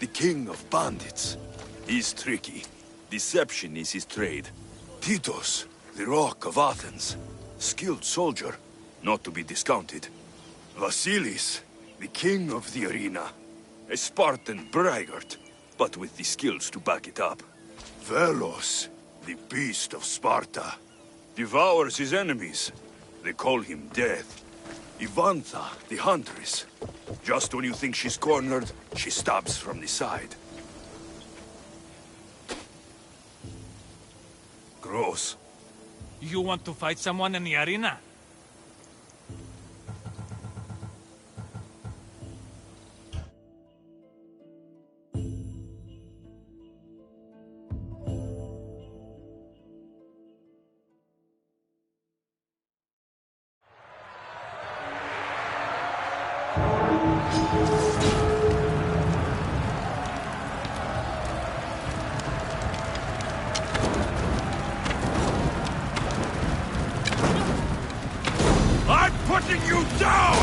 the king of bandits. He's tricky. Deception is his trade. Titus, the rock of Athens. Skilled soldier, not to be discounted. Vasilis, the king of the arena. A Spartan braggart, but with the skills to back it up. Velos, the beast of Sparta. Devours his enemies. They call him Death. Ivantha, the huntress. Just when you think she's cornered, she stabs from the side. Gross. You want to fight someone in the arena? I'm putting you down!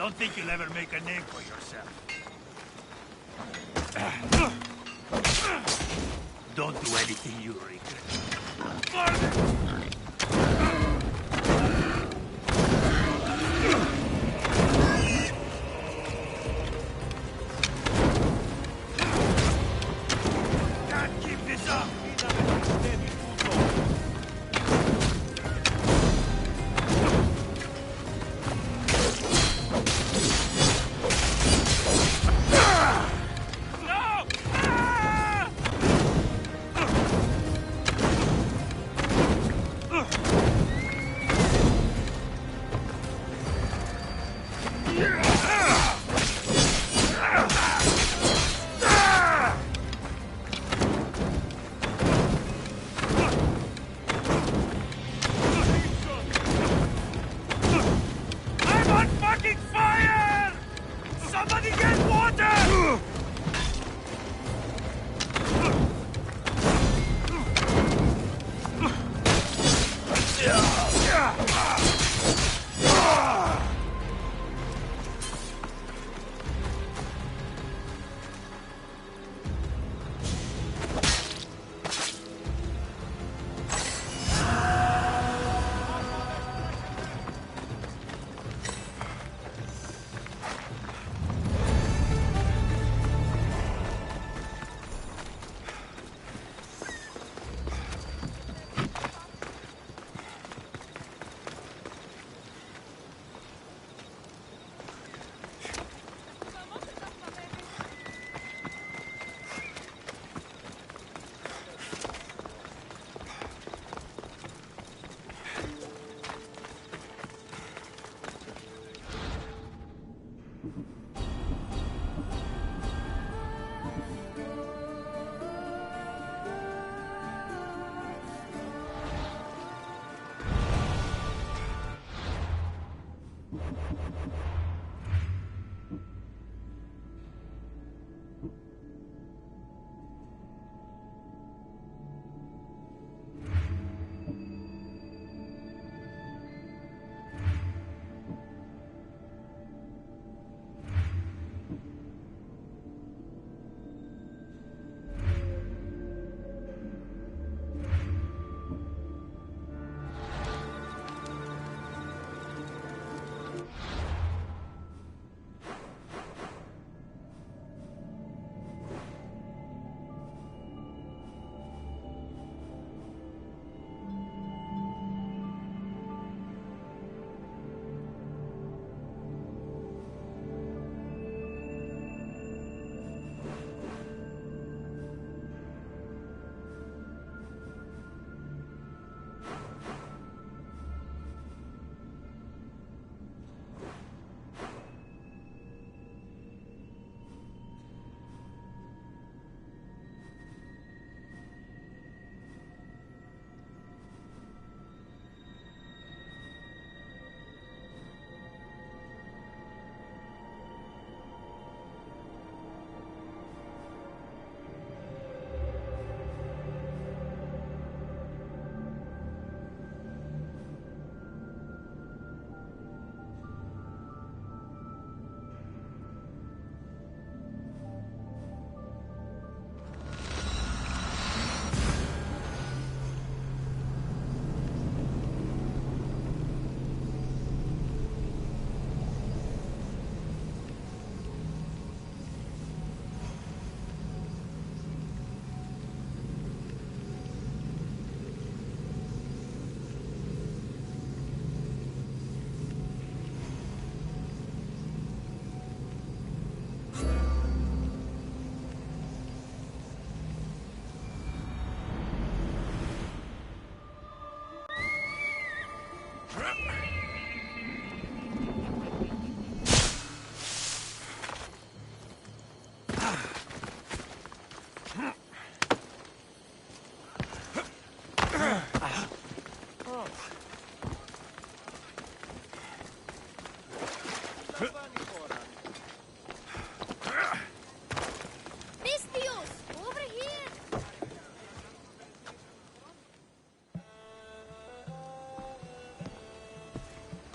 Don't think you'll ever make a name for yourself. Don't do anything you regret. Can't keep this up!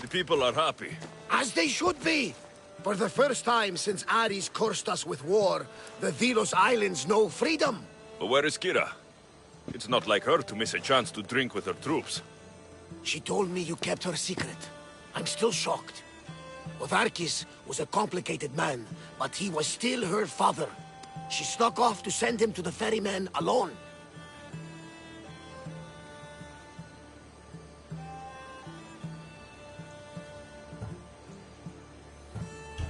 The people are happy. As they should be. For the first time since Ares cursed us with war, the Delos Islands know freedom. But where is Kira? It's not like her to miss a chance to drink with her troops. She told me you kept her secret. I'm still shocked. Otharkis was a complicated man, but he was still her father. She snuck off to send him to the ferryman alone.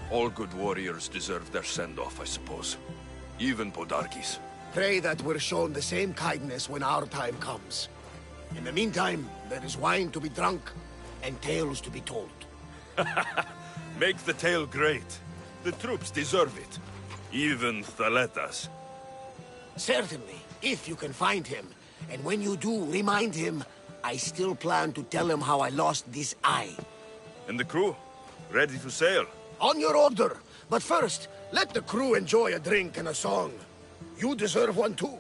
All good warriors deserve their send-off, I suppose. Even Podarkis. Pray that we're shown the same kindness when our time comes. In the meantime, there is wine to be drunk, and tales to be told. Make the tale great. The troops deserve it. Even Thaletas. Certainly, if you can find him. And when you do, remind him, I still plan to tell him how I lost this eye. And the crew? Ready to sail? On your order. But first, let the crew enjoy a drink and a song. You deserve one too.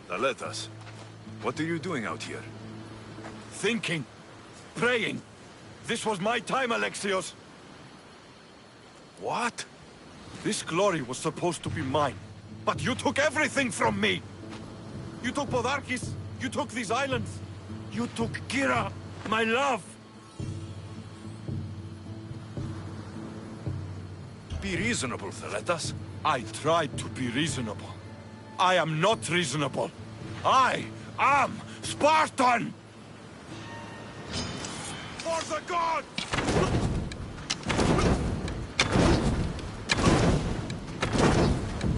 Thaletas, what are you doing out here? Thinking. Praying. This was my time, Alexios. What? This glory was supposed to be mine. But you took everything from me! You took Podarkis. You took these islands. You took Kira, my love. Be reasonable, Thaletas. I tried to be reasonable. I am not reasonable. I am Spartan! For the gods!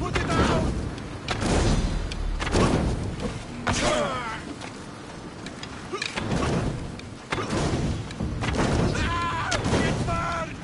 Put it down! It's burned!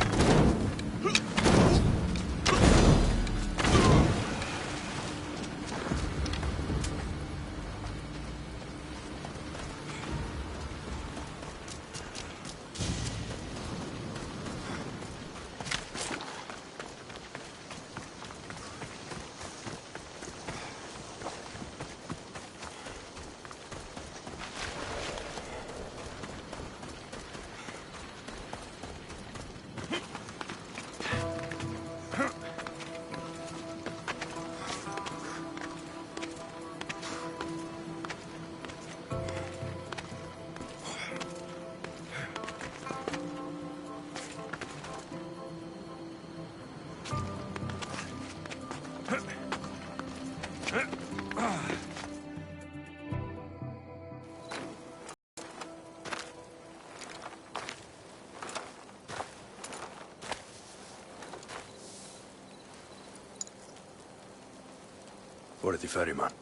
Where is the ferryman?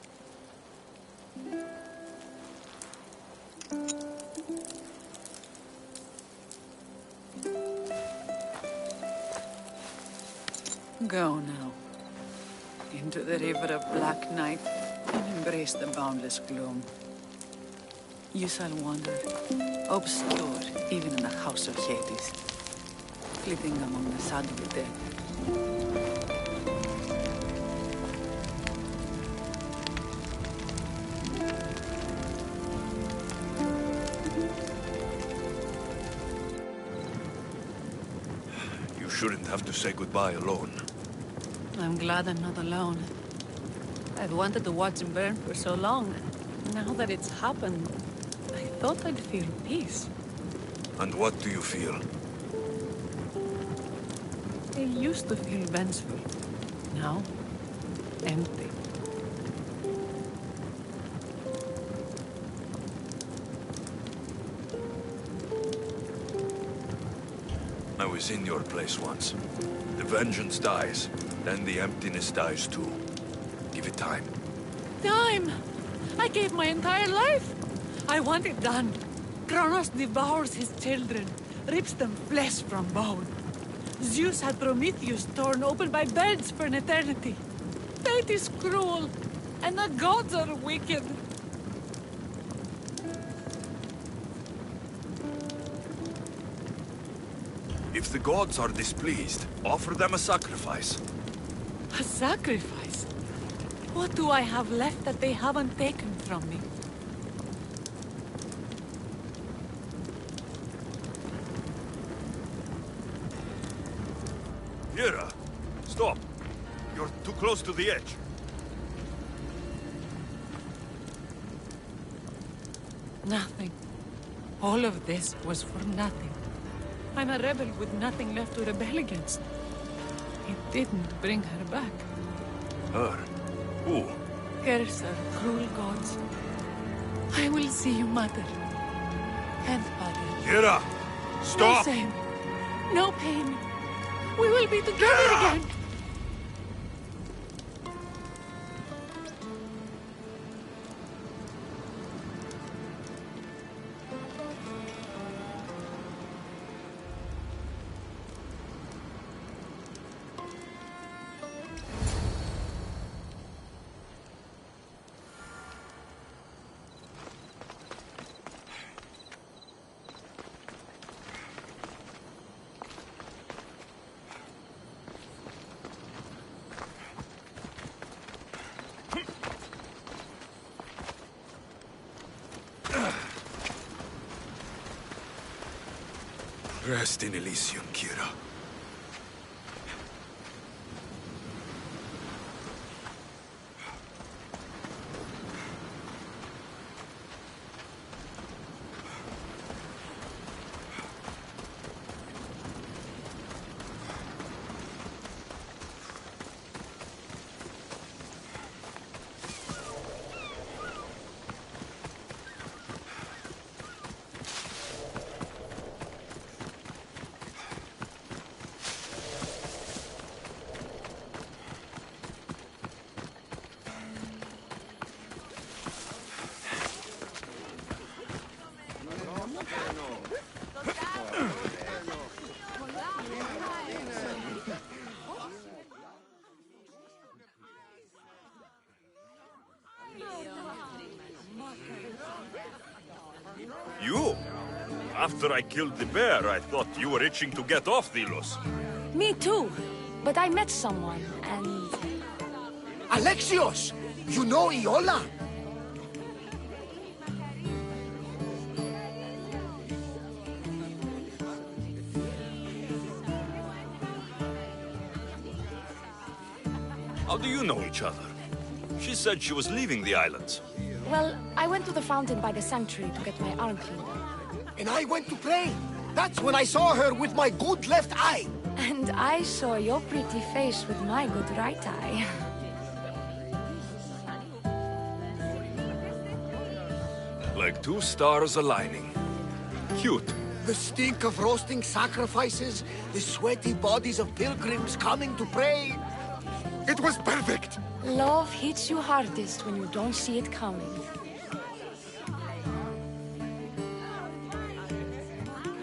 Go now. Into the river of black night and embrace the boundless gloom. You shall wander, obscure even in the house of Hades, flitting among the sad of the dead. You shouldn't have to say goodbye alone. I'm glad I'm not alone. I've wanted to watch him burn for so long. Now that it's happened, I thought I'd feel peace. And what do you feel? I used to feel vengeful. Now, empty. I was in your place once. The vengeance dies, then the emptiness dies too. Give it time. Time! I gave my entire life. I want it done. Kronos devours his children, rips them flesh from bone. Zeus had Prometheus torn open by birds for an eternity. Fate is cruel, and the gods are wicked. If the gods are displeased, offer them a sacrifice. A sacrifice? What do I have left that they haven't taken from me? Hera, stop. You're too close to the edge. Nothing. All of this was for nothing. I'm a rebel with nothing left to rebel against. It didn't bring her back. Her? Who? Curse are cruel gods. I will see you, mother. And father. Hera! Stop! No shame. No pain. We will be together again. Rest in Elysium, Kira. You? After I killed the bear, I thought you were itching to get off Delos. Me too. But I met someone, and... Alexios! You know Iola? How do you know each other? She said she was leaving the islands. Well, I went to the fountain by the sanctuary to get my arm cleaned. And I went to pray. That's when I saw her with my good left eye. And I saw your pretty face with my good right eye. Like two stars aligning. Cute. The stink of roasting sacrifices, the sweaty bodies of pilgrims coming to pray. It was perfect! Love hits you hardest when you don't see it coming.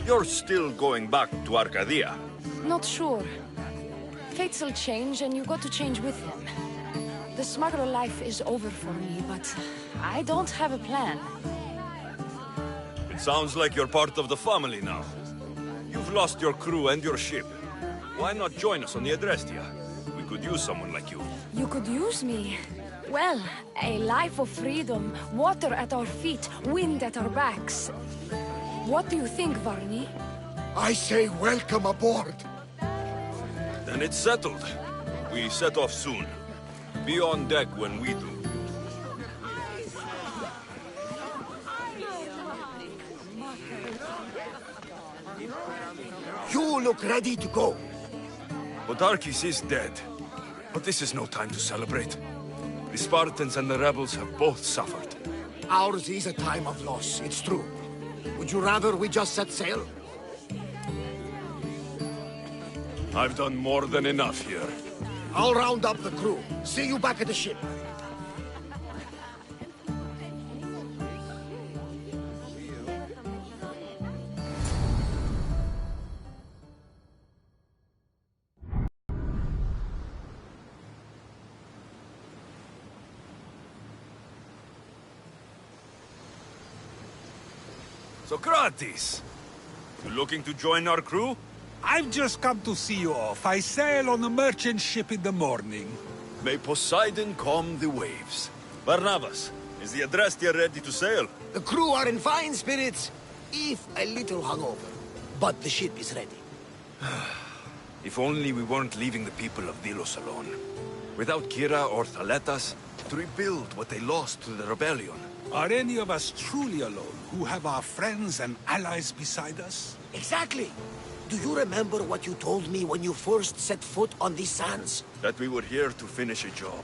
You're still going back to Arcadia. Not sure. Fates will change, and you got to change with them. The smuggler life is over for me, but I don't have a plan. It sounds like you're part of the family now. You've lost your crew and your ship. Why not join us on the Adrestia? We could use someone like you. You could use me. Well, a life of freedom, water at our feet, wind at our backs. What do you think, Varni? I say welcome aboard. Then it's settled. We set off soon. Be on deck when we do. You look ready to go. Podarkes is dead. But this is no time to celebrate. The Spartans and the rebels have both suffered. Ours is a time of loss, it's true. Would you rather we just set sail? I've done more than enough here. I'll round up the crew. See you back at the ship. Socrates! You looking to join our crew? I've just come to see you off. I sail on a merchant ship in the morning. May Poseidon calm the waves. Barnabas, is the Adrestia ready to sail? The crew are in fine spirits, if a little hungover. But the ship is ready. If only we weren't leaving the people of Delos alone. Without Kira or Thaletas, to rebuild what they lost to the rebellion. Are any of us truly alone, who have our friends and allies beside us? Exactly! Do you remember what you told me when you first set foot on these sands? That we were here to finish a job.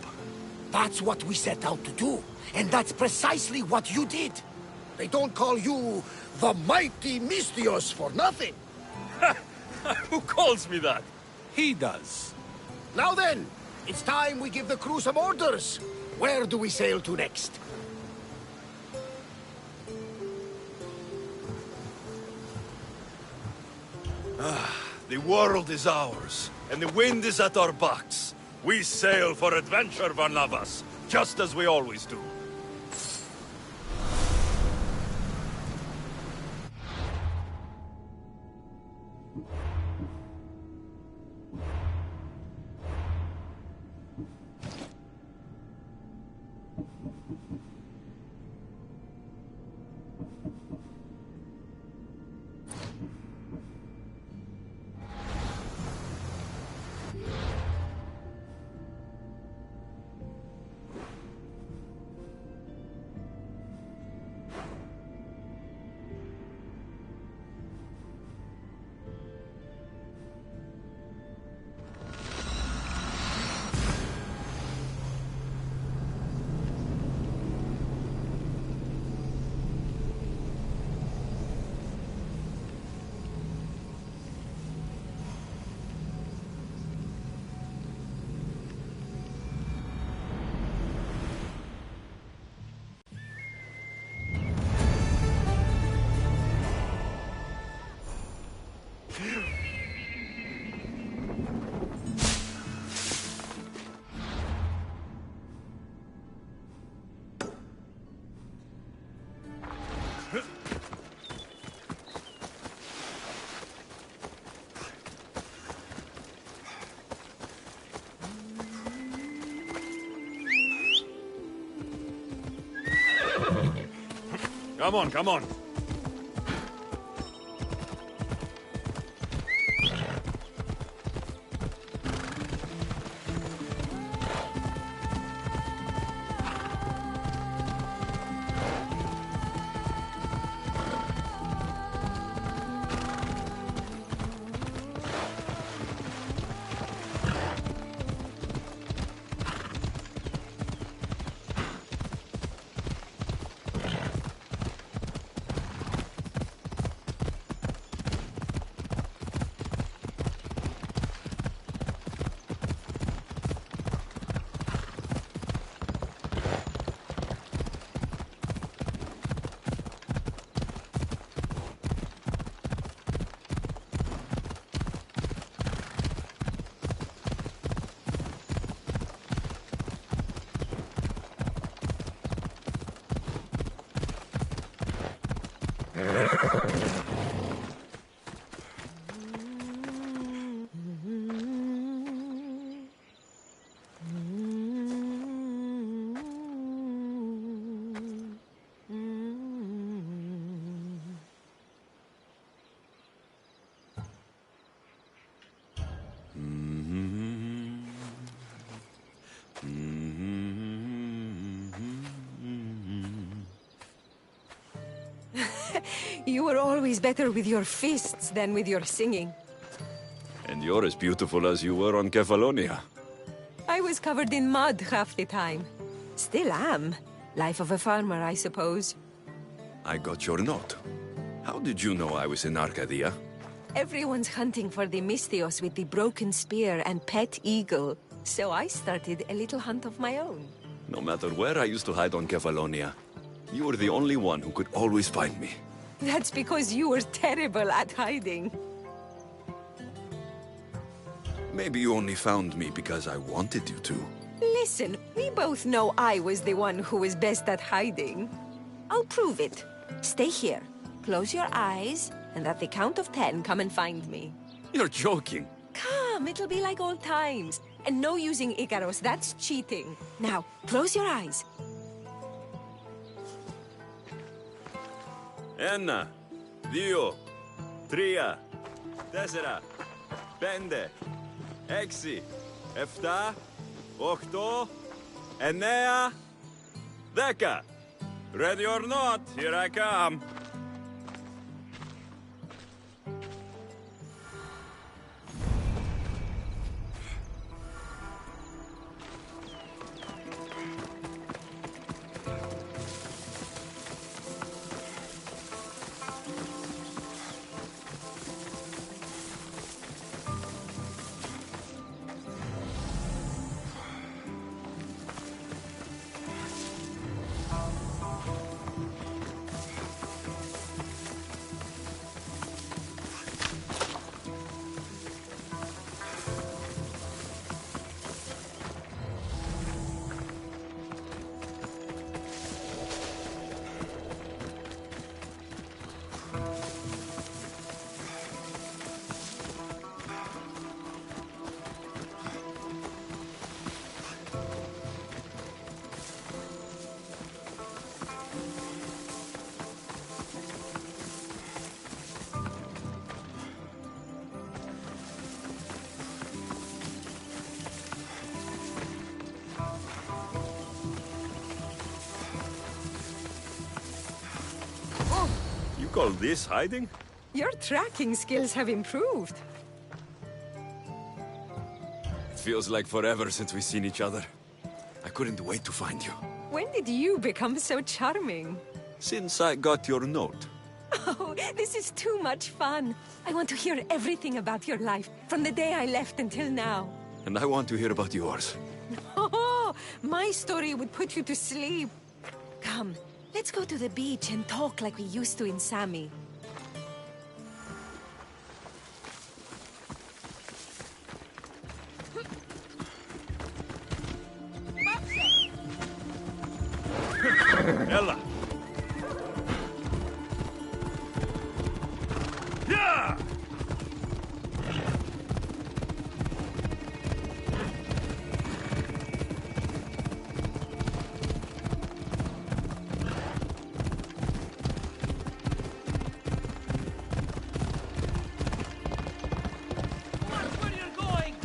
That's what we set out to do, and that's precisely what you did. They don't call you the mighty Mystios for nothing. Who calls me that? He does. Now then, it's time we give the crew some orders. Where do we sail to next? The world is ours, and the wind is at our backs. We sail for adventure, Barnabas, just as we always do. Come on, come on. You were always better with your fists than with your singing. And you're as beautiful as you were on Kefalonia. I was covered in mud half the time. Still am. Life of a farmer, I suppose. I got your note. How did you know I was in Arcadia? Everyone's hunting for the Misthios with the broken spear and pet eagle. So I started a little hunt of my own. No matter where I used to hide on Kefalonia, you were the only one who could always find me. That's because you were terrible at hiding. Maybe you only found me because I wanted you to. Listen, we both know I was the one who was best at hiding. I'll prove it. Stay here. Close your eyes, and at the count of 10, come and find me. You're joking. Come, it'll be like old times. And no using Icaros, that's cheating. Now, close your eyes. Ένα, δύο, τρία, τέσσερα, πέντε, έξι, εφτά, οχτώ, εννέα, δέκα. Ready or not, here I come. You call this hiding? Your tracking skills have improved. It feels like forever since we've seen each other. I couldn't wait to find you. When did you become so charming? Since I got your note. Oh, this is too much fun. I want to hear everything about your life, from the day I left until now. And I want to hear about yours. Oh, my story would put you to sleep. Come, let's go to the beach and talk like we used to in Sami. Ella! Yeah! Where you're going?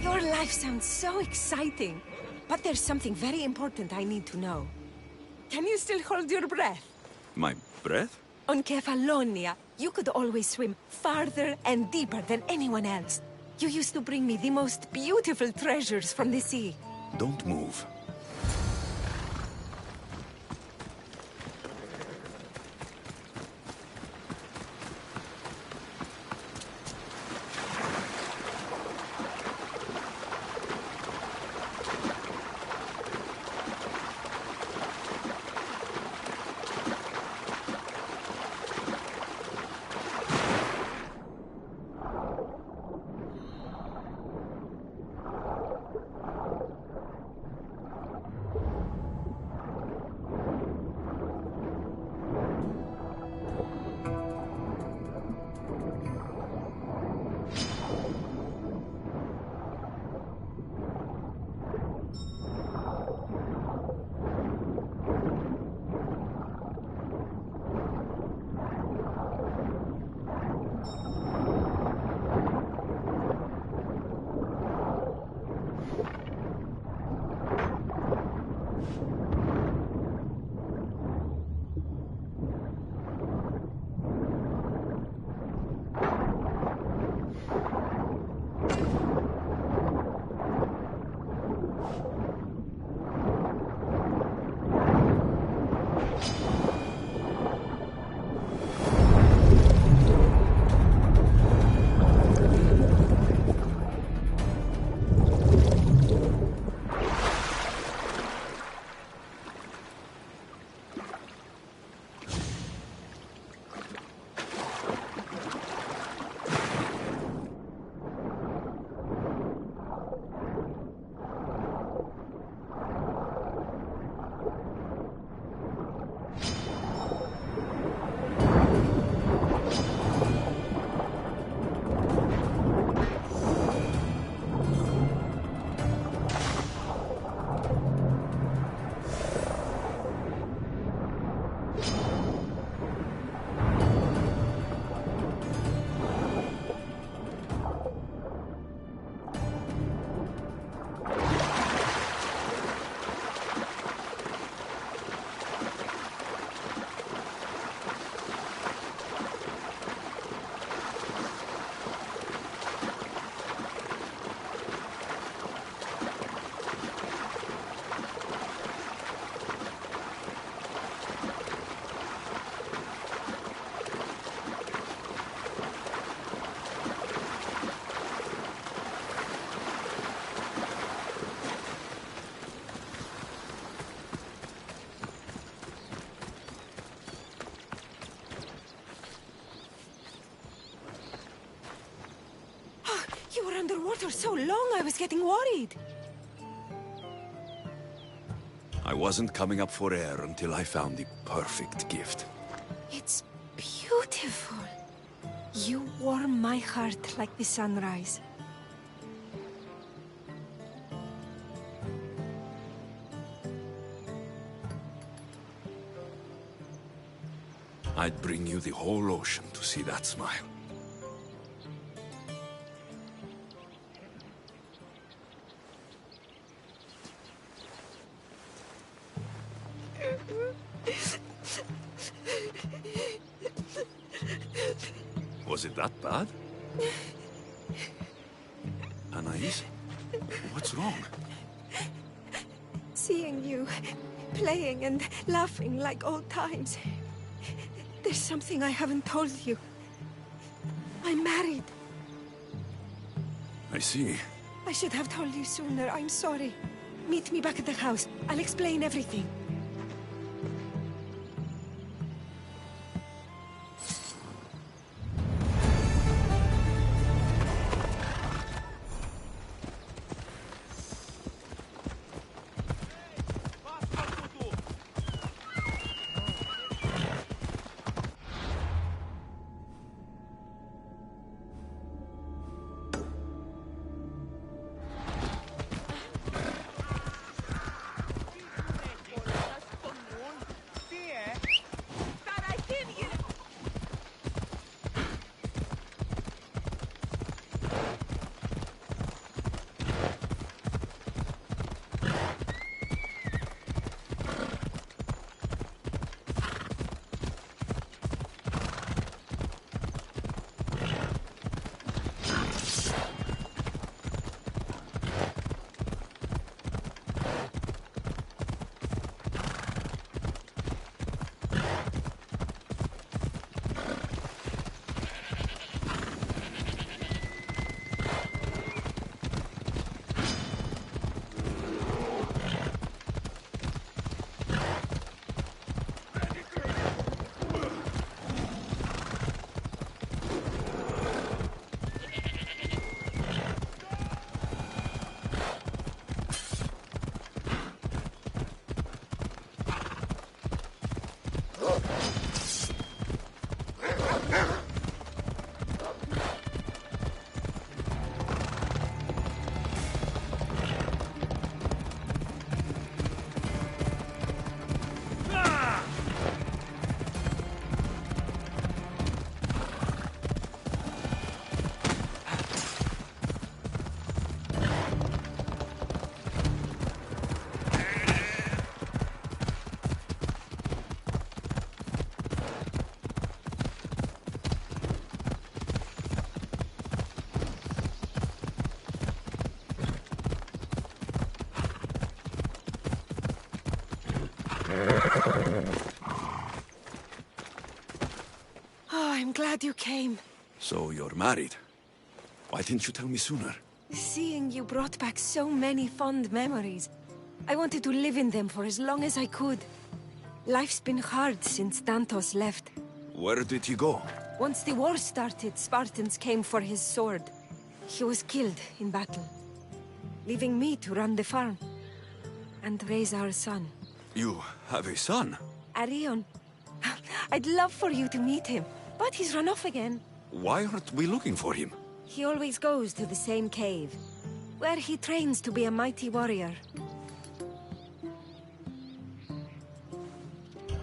Your life sounds so exciting, but there's something very important I need to know. Can you still hold your breath? My breath? On Kefalonia, you could always swim farther and deeper than anyone else. You used to bring me the most beautiful treasures from the sea. Don't move. You were underwater so long, I was getting worried. I wasn't coming up for air until I found the perfect gift. It's beautiful. You warm my heart like the sunrise. I'd bring you the whole ocean to see that smile. Was it that bad? Anais? What's wrong? Seeing you playing and laughing like old times. There's something I haven't told you. I'm married. I see. I should have told you sooner. I'm sorry. Meet me back at the house. I'll explain everything. Oh, I'm glad you came. So you're married. Why didn't you tell me sooner? Seeing you brought back so many fond memories. I wanted to live in them for as long as I could. Life's been hard since Dantos left. Where did he go? Once the war started, Spartans came for his sword. He was killed in battle, leaving me to run the farm and raise our son. You have a son? Arion. I'd love for you to meet him, but he's run off again. Why aren't we looking for him? He always goes to the same cave, where he trains to be a mighty warrior.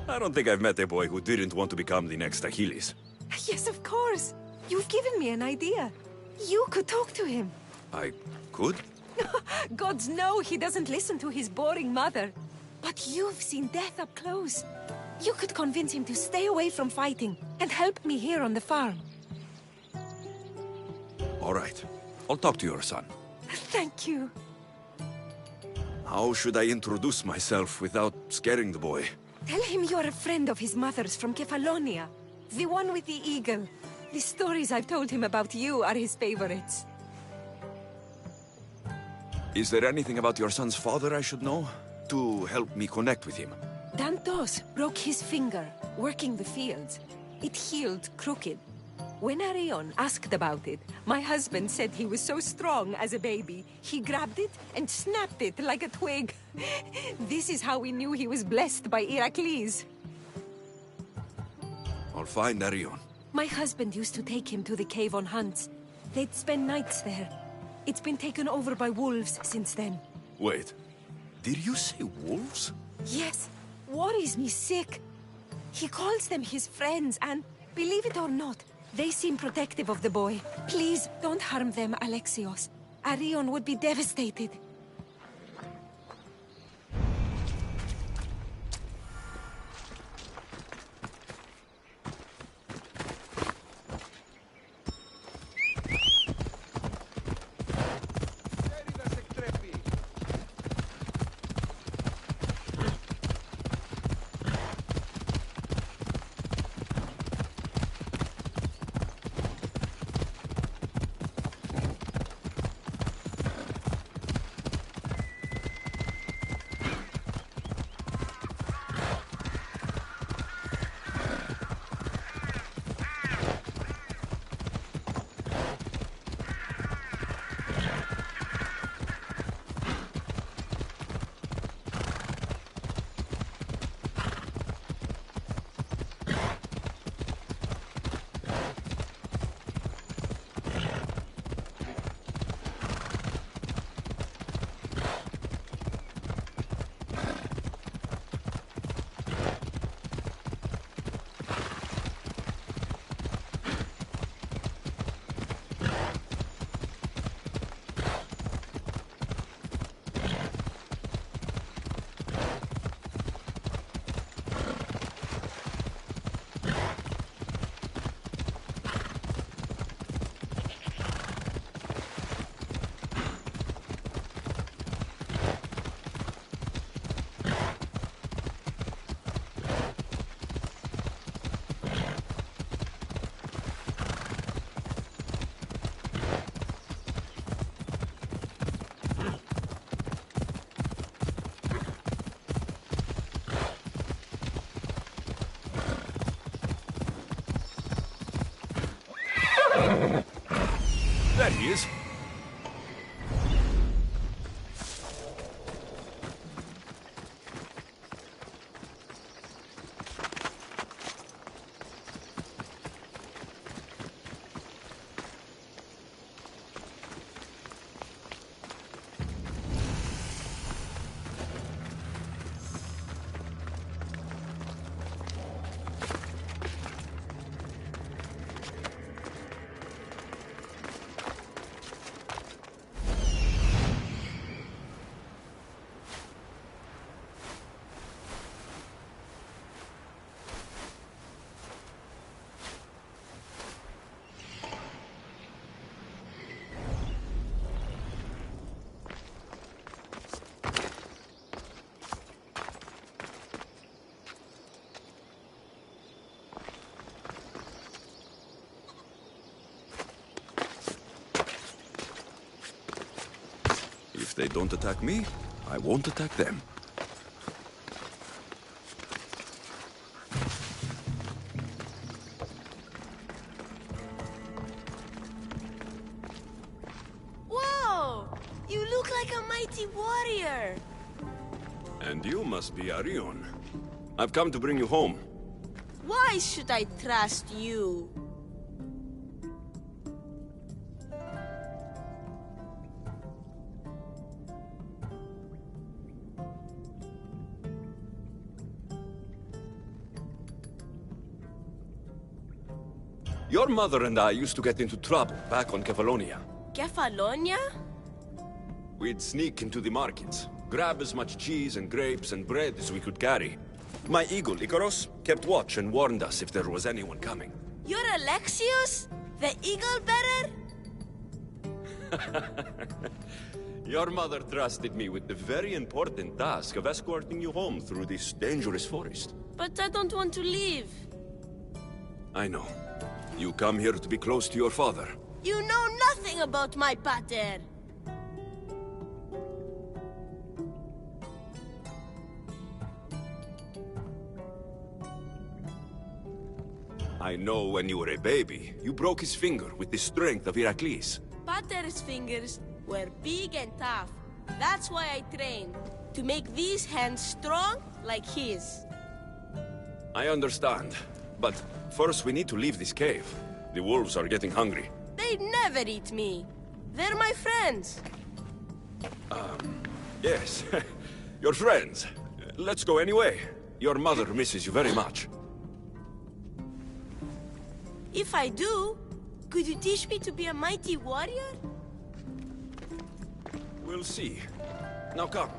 I don't think I've met a boy who didn't want to become the next Achilles. Yes, of course. You've given me an idea. You could talk to him. I could? Gods know he doesn't listen to his boring mother. But you've seen death up close. You could convince him to stay away from fighting and help me here on the farm. All right. I'll talk to your son. Thank you. How should I introduce myself without scaring the boy? Tell him you're a friend of his mother's from Kefalonia. The one with the eagle. The stories I've told him about you are his favorites. Is there anything about your son's father I should know? To help me connect with him? Dantos broke his finger, working the fields. It healed crooked. When Arion asked about it, my husband said he was so strong as a baby, he grabbed it and snapped it like a twig. This is how we knew he was blessed by Heracles. I'll find Arion. My husband used to take him to the cave on hunts. They'd spend nights there. It's been taken over by wolves since then. Wait, did you say wolves? Yes, worries me sick. He calls them his friends and, believe it or not, they seem protective of the boy. Please, don't harm them, Alexios. Arion would be devastated. they don't attack me, I won't attack them. Whoa! You look like a mighty warrior. And you must be Arion. I've come to bring you home. Why should I trust you? Your mother and I used to get into trouble back on Kefalonia. Kefalonia? We'd sneak into the markets, grab as much cheese and grapes and bread as we could carry. My eagle, Icaros, kept watch and warned us if there was anyone coming. You're Alexios? The eagle bearer? Your mother trusted me with the very important task of escorting you home through this dangerous forest. But I don't want to leave. I know. You come here to be close to your father. You know nothing about my pater. I know when you were a baby, you broke his finger with the strength of Heracles. Pater's fingers were big and tough. That's why I trained. To make these hands strong like his. I understand. But first we need to leave this cave. The wolves are getting hungry. They'd never eat me. They're my friends. Yes. Your friends. Let's go anyway. Your mother misses you very much. If I do, could you teach me to be a mighty warrior? We'll see. Now come.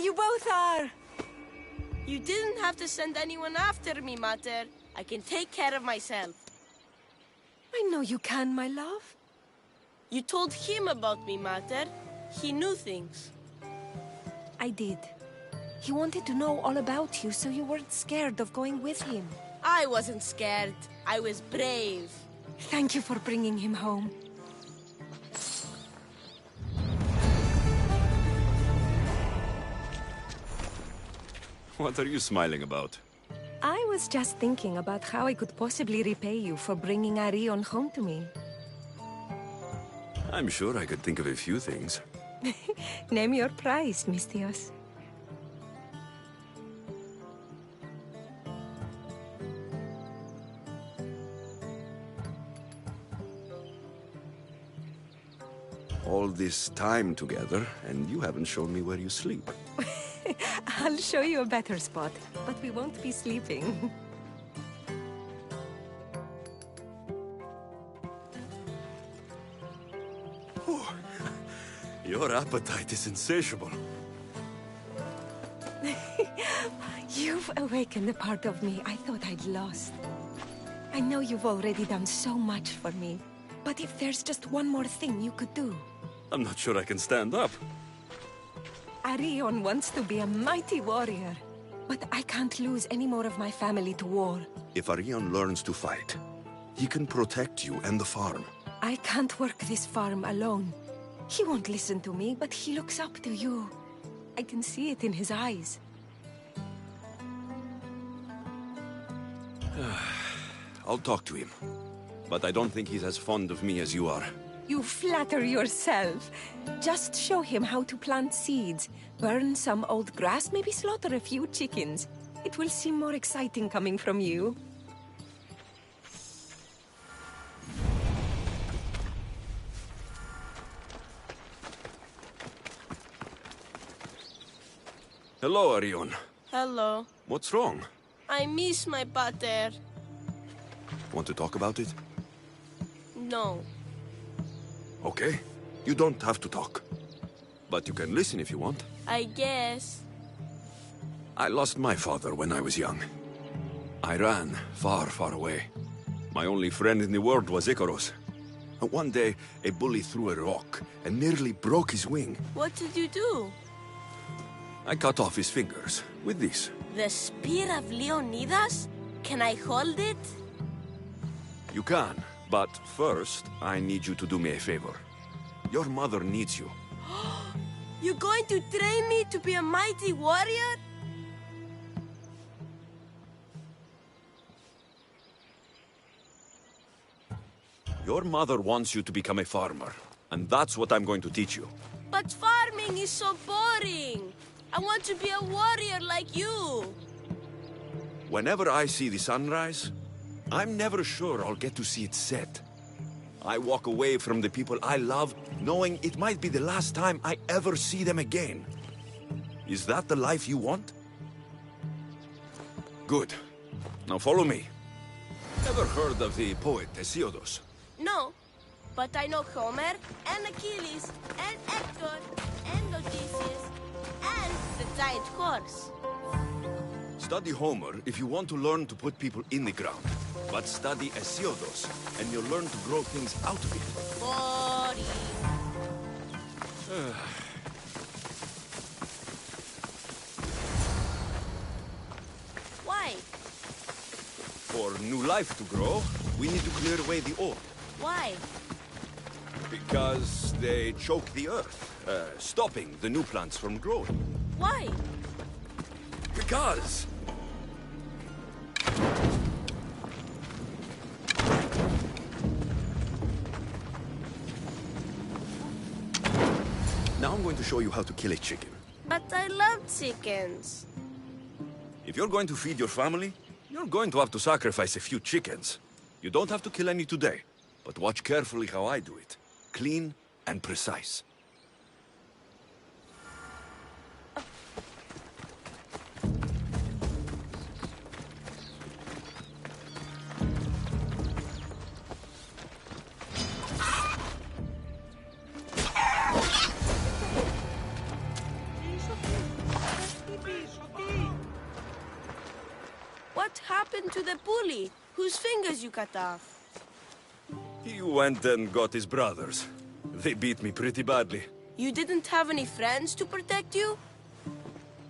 You both are! You didn't have to send anyone after me, Mater. I can take care of myself. I know you can, my love. You told him about me, Mater. He knew things. I did. He wanted to know all about you, so you weren't scared of going with him. I wasn't scared. I was brave. Thank you for bringing him home. What are you smiling about? I was just thinking about how I could possibly repay you for bringing Arion home to me. I'm sure I could think of a few things. Name your price, Mistios. All this time together, and you haven't shown me where you sleep. I'll show you a better spot, but we won't be sleeping. Your appetite is insatiable. You've awakened a part of me I thought I'd lost. I know you've already done so much for me, but if there's just one more thing you could do... I'm not sure I can stand up. Arion wants to be a mighty warrior, but I can't lose any more of my family to war. If Arion learns to fight, he can protect you and the farm. I can't work this farm alone. He won't listen to me, but he looks up to you. I can see it in his eyes. I'll talk to him, but I don't think he's as fond of me as you are. You flatter yourself. Just show him how to plant seeds, burn some old grass, maybe slaughter a few chickens. It will seem more exciting coming from you. Hello, Arion. Hello. What's wrong? I miss my pater. Want to talk about it? No. Okay. You don't have to talk. But you can listen if you want. I guess. I lost my father when I was young. I ran far, far away. My only friend in the world was Icaros. And one day, a bully threw a rock and nearly broke his wing. What did you do? I cut off his fingers with this. The spear of Leonidas? Can I hold it? You can, but first, I need you to do me a favor. Your mother needs you. You're going to train me to be a mighty warrior? Your mother wants you to become a farmer, and that's what I'm going to teach you. But farming is so boring. I want to be a warrior like you. Whenever I see the sunrise, I'm never sure I'll get to see it set. I walk away from the people I love, knowing it might be the last time I ever see them again. Is that the life you want? Good. Now follow me. Ever heard of the poet Hesiodos? No, but I know Homer, and Achilles, and Hector, and Odysseus, and the giant horse. Study Homer if you want to learn to put people in the ground. But study Hesiodos, and you'll learn to grow things out of it. Boring. Why? For new life to grow, we need to clear away the old. Why? Because they choke the earth, stopping the new plants from growing. Why? Because... Now I'm going to show you how to kill a chicken. But I love chickens. If you're going to feed your family, you're going to have to sacrifice a few chickens. You don't have to kill any today, but watch carefully how I do it. Clean and precise. What happened to the bully whose fingers you cut off? He went and got his brothers. They beat me pretty badly. You didn't have any friends to protect you?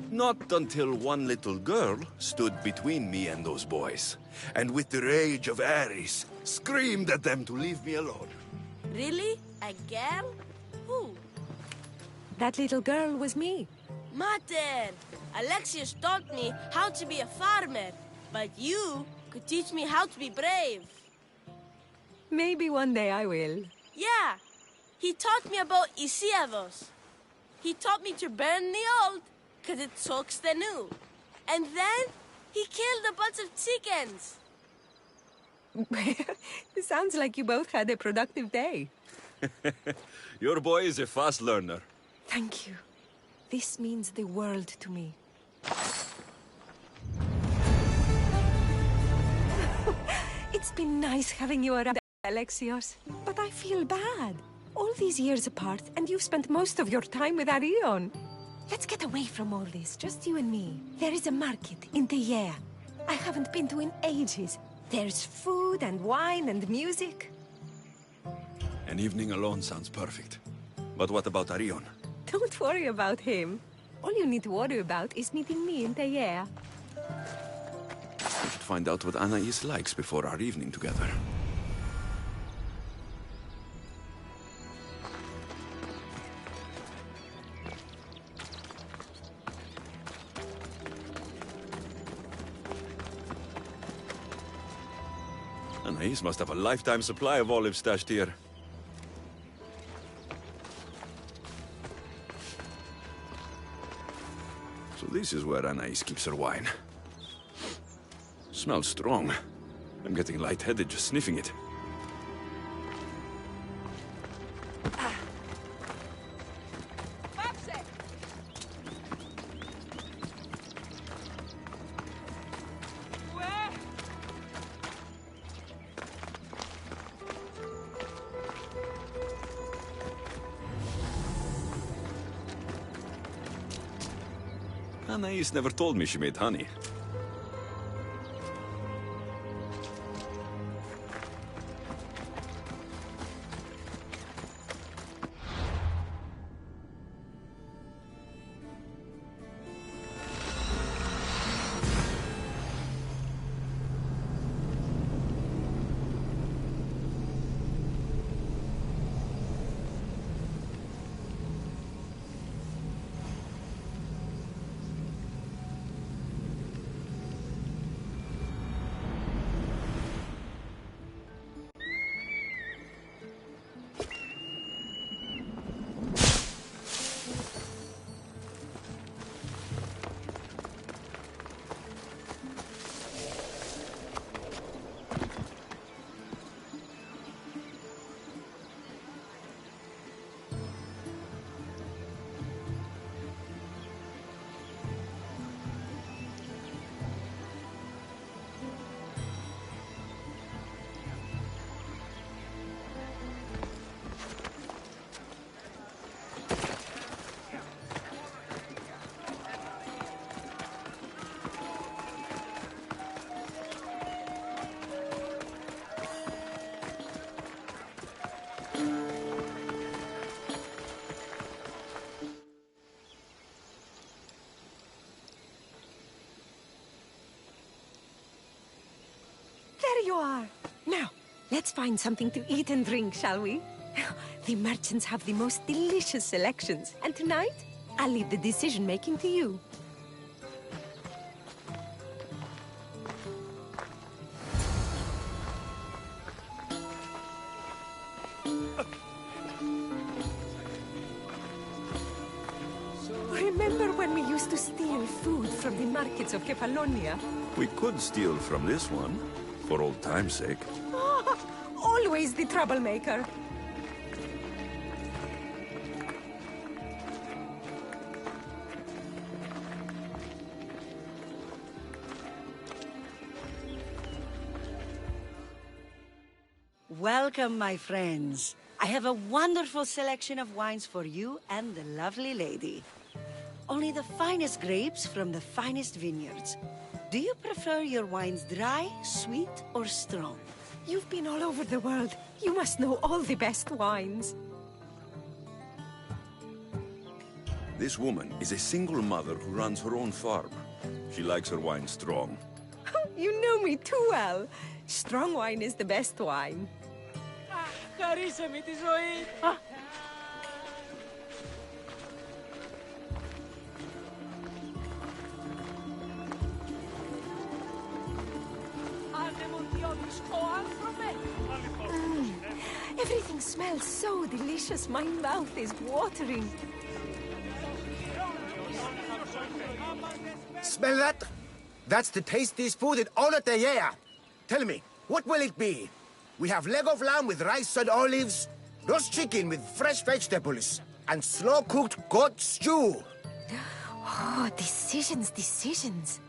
Not until one little girl stood between me and those boys, and with the rage of Ares, screamed at them to leave me alone. Really? A girl? Who? That little girl was me. Mater! Alexius taught me how to be a farmer, but you could teach me how to be brave. Maybe one day I will. Yeah, he taught me about Isiavos. He taught me to burn the old, because it soaks the new. And then he killed a bunch of chickens. It sounds like you both had a productive day. Your boy is a fast learner. Thank you. This means the world to me. It's been nice having you around, Alexios. But I feel bad. All these years apart, and you've spent most of your time with Arion. Let's get away from all this, just you and me. There is a market in Teia. I haven't been to in ages. There's food and wine and music. An evening alone sounds perfect. But what about Arion? Don't worry about him. All you need to worry about is meeting me in Teia. We should find out what Anais likes before our evening together. Anais must have a lifetime supply of olives stashed here. So this is where Anais keeps her wine. Smells strong. I'm getting lightheaded just sniffing it. Anais never told me she made honey. There you are. Now, let's find something to eat and drink, shall we? The merchants have the most delicious selections. And tonight, I'll leave the decision-making to you. Remember when we used to steal food from the markets of Kefalonia? We could steal from this one, for old time's sake. Oh, always the troublemaker. Welcome, my friends. I have a wonderful selection of wines for you and the lovely lady. Only the finest grapes from the finest vineyards. Do you prefer your wines dry, sweet, or strong? You've been all over the world. You must know all the best wines. This woman is a single mother who runs her own farm. She likes her wine strong. You know me too well. Strong wine is the best wine. Χαρίσε με τη ζωή. Everything smells so delicious. My mouth is watering. Smell that? That's the tastiest food in all of the year. Tell me, what will it be? We have leg of lamb with rice and olives, roast chicken with fresh vegetables, and slow-cooked goat stew. Oh, decisions.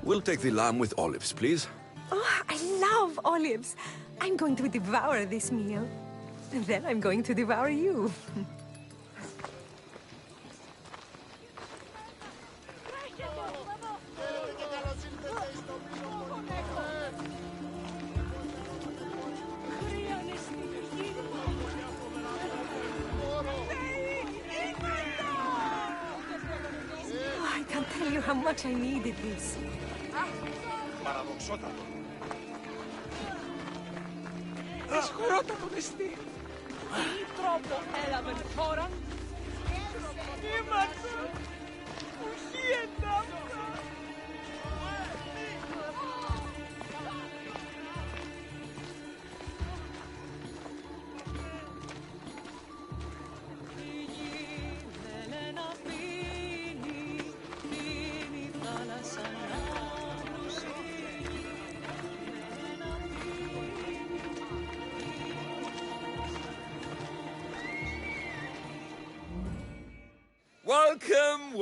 We'll take the lamb with olives, please. Oh, I love olives. I'm going to devour this meal. And then I'm going to devour you. I can't tell you how much I needed this. Παραδοξότατο. Δυσχερότατο νηστή. Τι τρόπο έλαβε χώρα. Είμαστε. Ουχή εντάφτα.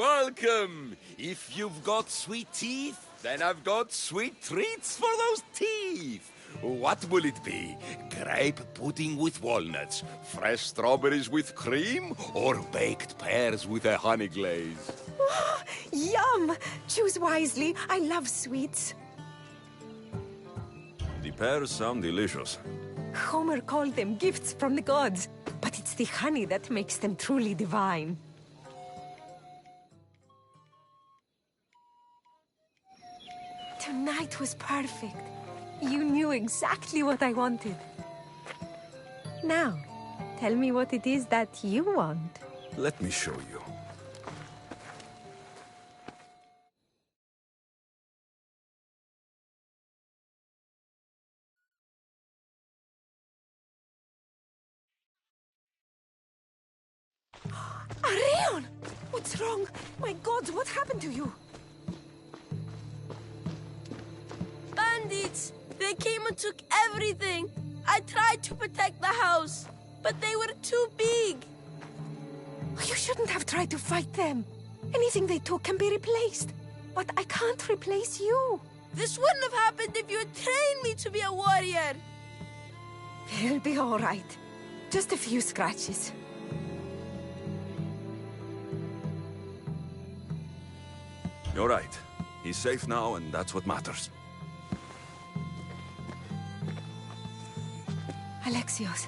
Welcome! If you've got sweet teeth, then I've got sweet treats for those teeth. What will it be? Grape pudding with walnuts, fresh strawberries with cream, or baked pears with a honey glaze? Oh, yum! Choose wisely. I love sweets. The pears sound delicious. Homer called them gifts from the gods, but it's the honey that makes them truly divine. Tonight was perfect. You knew exactly what I wanted. Now, tell me what it is that you want. Let me show you. Arion! What's wrong? My gods, what happened to you? Bandits! They came and took everything! I tried to protect the house, but they were too big! You shouldn't have tried to fight them. Anything they took can be replaced. But I can't replace you. This wouldn't have happened if you had trained me to be a warrior! It'll be all right. Just a few scratches. You're right. He's safe now, and that's what matters. Alexios,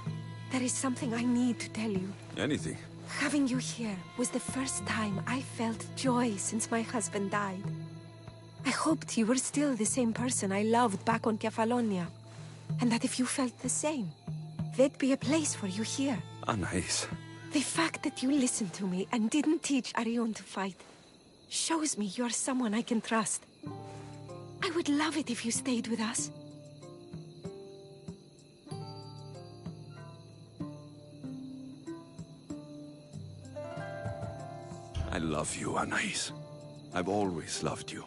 there is something I need to tell you. Anything. Having you here was the first time I felt joy since my husband died. I hoped you were still the same person I loved back on Kefalonia, and that if you felt the same, there'd be a place for you here. Anais. The fact that you listened to me and didn't teach Arion to fight shows me you're someone I can trust. I would love it if you stayed with us. I love you, Anais. I've always loved you.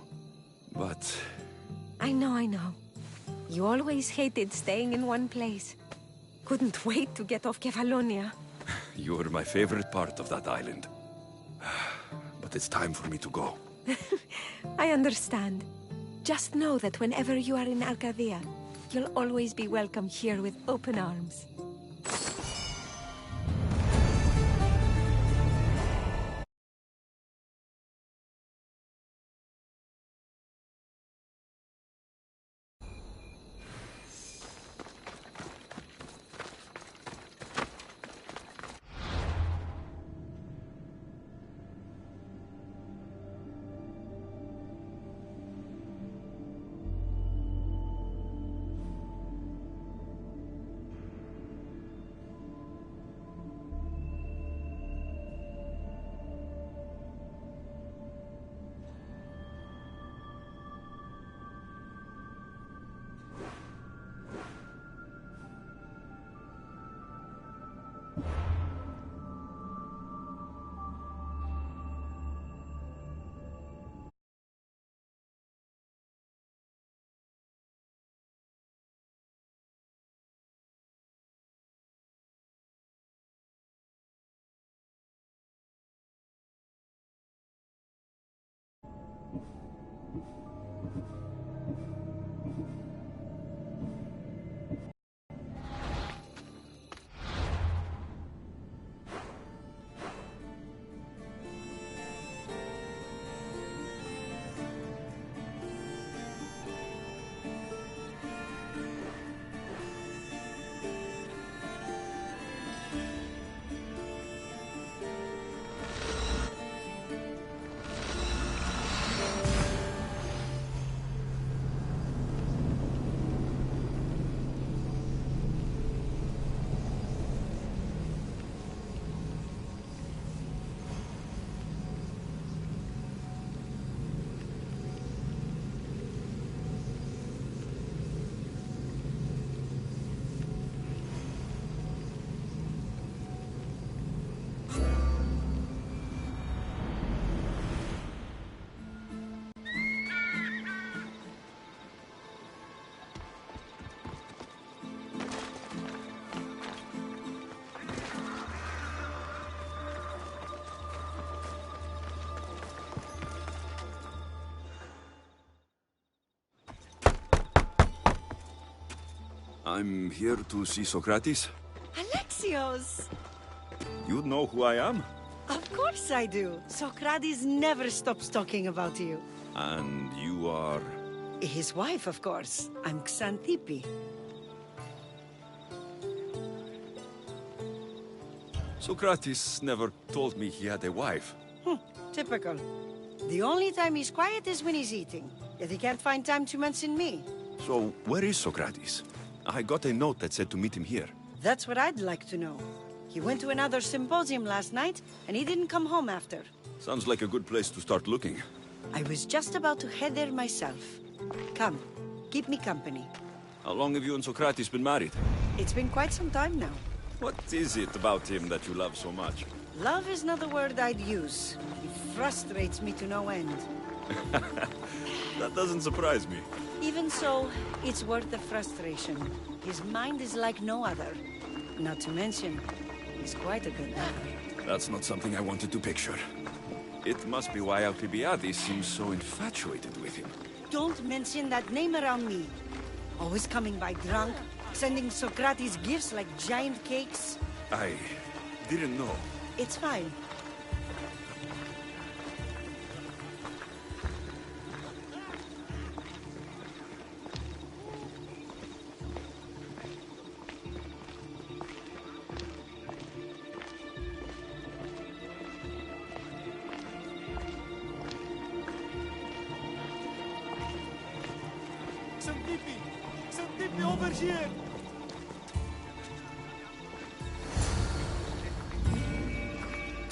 But... I know. You always hated staying in one place. Couldn't wait to get off Kefalonia. You're my favorite part of that island. But it's time for me to go. I understand. Just know that whenever you are in Arcadia, you'll always be welcome here with open arms. I'm here to see Socrates. Alexios! You know who I am? Of course I do. Socrates never stops talking about you. And you are... His wife, of course. I'm Xantippe. Socrates never told me he had a wife. Typical. The only time he's quiet is when he's eating. Yet he can't find time to mention me. So, where is Socrates? I got a note that said to meet him here. That's what I'd like to know. He went to another symposium last night, and he didn't come home after. Sounds like a good place to start looking. I was just about to head there myself. Come, keep me company. How long have you and Socrates been married? It's been quite some time now. What is it about him that you love so much? Love is not the word I'd use. He frustrates me to no end. That doesn't surprise me. Even so, it's worth the frustration. His mind is like no other. Not to mention, he's quite a good man. That's not something I wanted to picture. It must be why Alcibiades seems so infatuated with him. Don't mention that name around me. Always coming by drunk, sending Socrates gifts like giant cakes. I didn't know. It's fine. Xantippe, over here!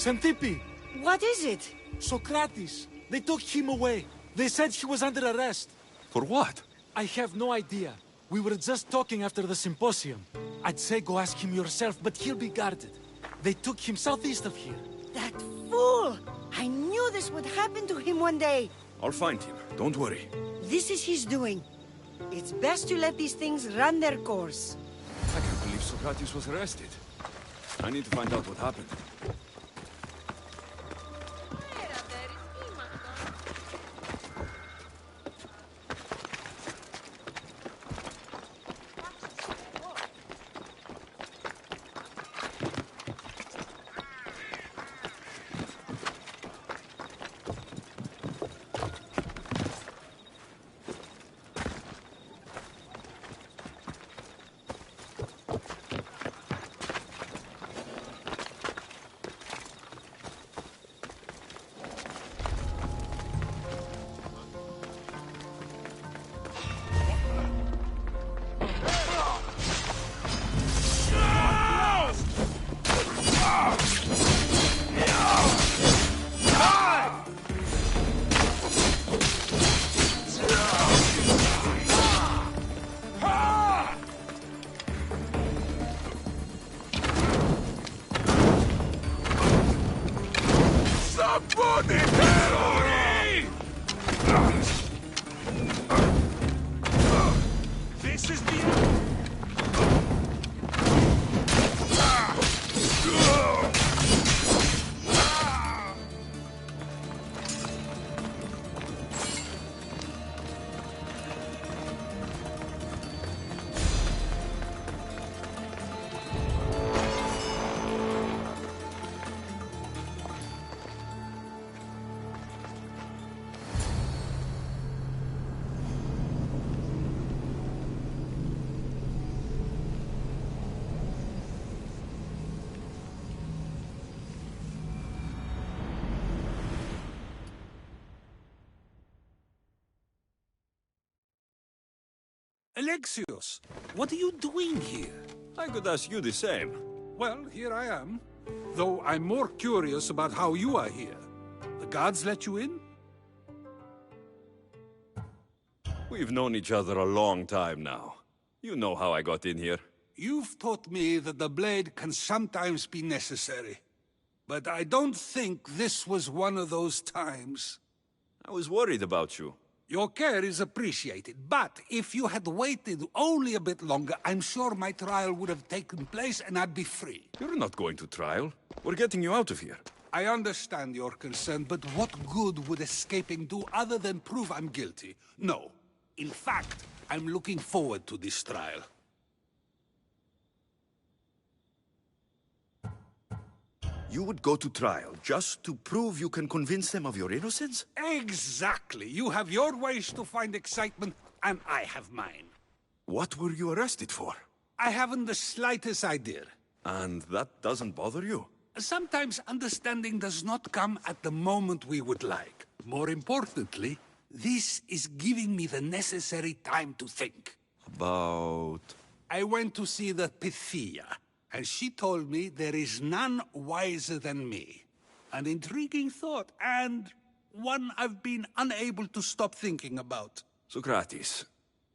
Xanthippe! What is it? Socrates! They took him away. They said he was under arrest. For what? I have no idea. We were just talking after the symposium. I'd say go ask him yourself, but he'll be guarded. They took him southeast of here. That fool! I knew this would happen to him one day. I'll find him. Don't worry. This is his doing. It's best to let these things run their course. I can't believe Socrates was arrested. I need to find out what happened. This is the... Alexios, what are you doing here? I could ask you the same. Well, here I am. Though I'm more curious about how you are here. The guards let you in? We've known each other a long time now. You know how I got in here. You've taught me that the blade can sometimes be necessary. But I don't think this was one of those times. I was worried about you. Your care is appreciated, but if you had waited only a bit longer, I'm sure my trial would have taken place and I'd be free. You're not going to trial. We're getting you out of here. I understand your concern, but what good would escaping do other than prove I'm guilty? No. In fact, I'm looking forward to this trial. You would go to trial just to prove you can convince them of your innocence? Exactly. You have your ways to find excitement, and I have mine. What were you arrested for? I haven't the slightest idea. And that doesn't bother you? Sometimes understanding does not come at the moment we would like. More importantly, this is giving me the necessary time to think. About... I went to see the Pythia, and she told me there is none wiser than me. An intriguing thought, and one I've been unable to stop thinking about. Socrates,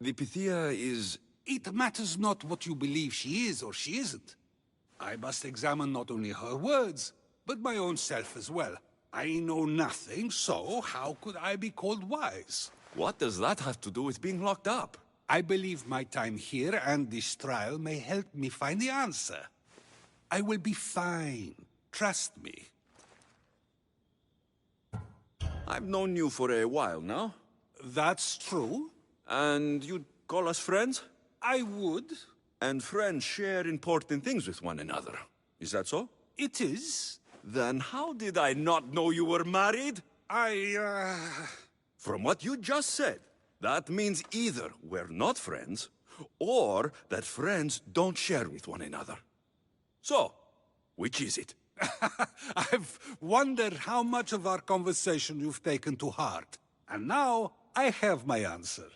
the Pythia is... It matters not what you believe she is or she isn't. I must examine not only her words, but my own self as well. I know nothing, so how could I be called wise? What does that have to do with being locked up? I believe my time here and this trial may help me find the answer. I will be fine. Trust me. I've known you for a while now. That's true. And you'd call us friends? I would. And friends share important things with one another. Is that so? It is. Then how did I not know you were married? From what you just said, that means either we're not friends, or that friends don't share with one another. So, which is it? I've wondered how much of our conversation you've taken to heart. And now, I have my answer.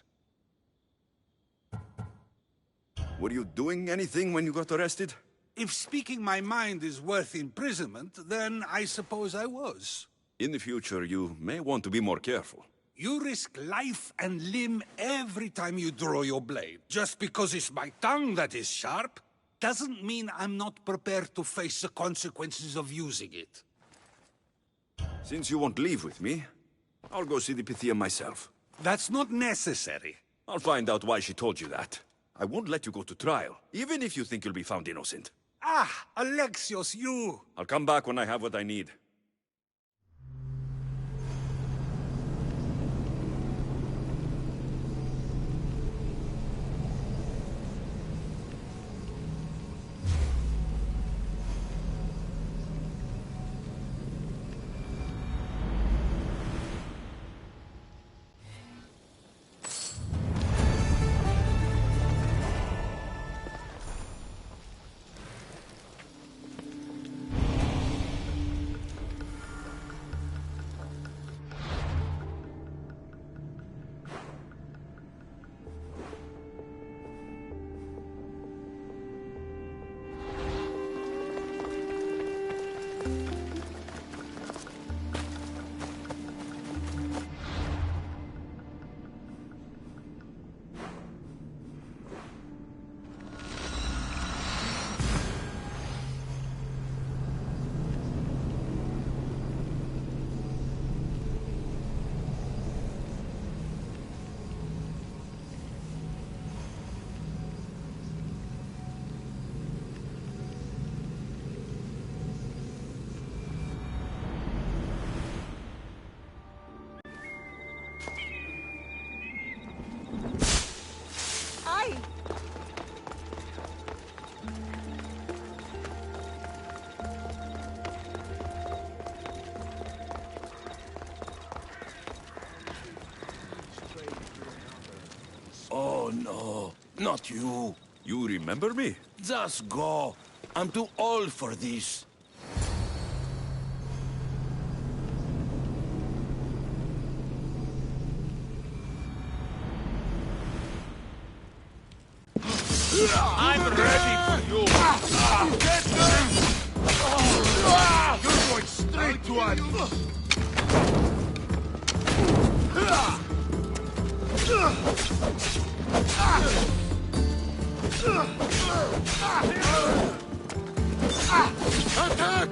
Were you doing anything when you got arrested? If speaking my mind is worth imprisonment, then I suppose I was. In the future, you may want to be more careful. You risk life and limb every time you draw your blade. Just because it's my tongue that is sharp, doesn't mean I'm not prepared to face the consequences of using it. Since you won't leave with me, I'll go see the Pythia myself. That's not necessary. I'll find out why she told you that. I won't let you go to trial, even if you think you'll be found innocent. Ah, Alexios, you! I'll come back when I have what I need. Oh no, not you. You remember me? Just go. I'm too old for this. I'm ready for you! Get them! You're going straight to us! Attack!